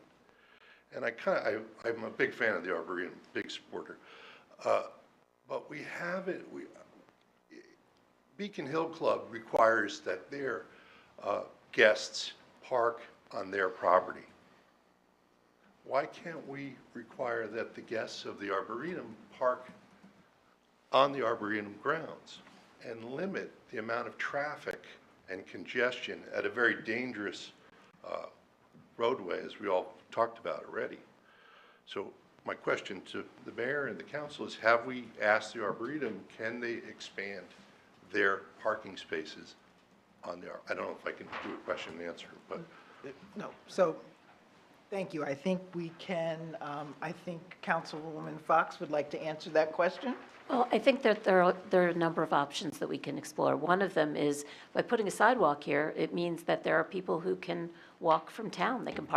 And I'm a big fan of the Arboretum, big supporter. But we haven't, Beacon Hill Club requires that their guests park on their property. Why can't we require that the guests of the Arboretum park on the Arboretum grounds and limit the amount of traffic and congestion at a very dangerous roadway, as we all talked about already? So my question to the mayor and the council is, have we asked the Arboretum, can they expand their parking spaces on the, I don't know if I can do a question and answer, but. No, so, thank you. I think we can, I think Councilwoman Fox would like to answer that question. Well, I think that there are a number of options that we can explore. One of them is by putting a sidewalk here, it means that there are people who can walk from town. They can park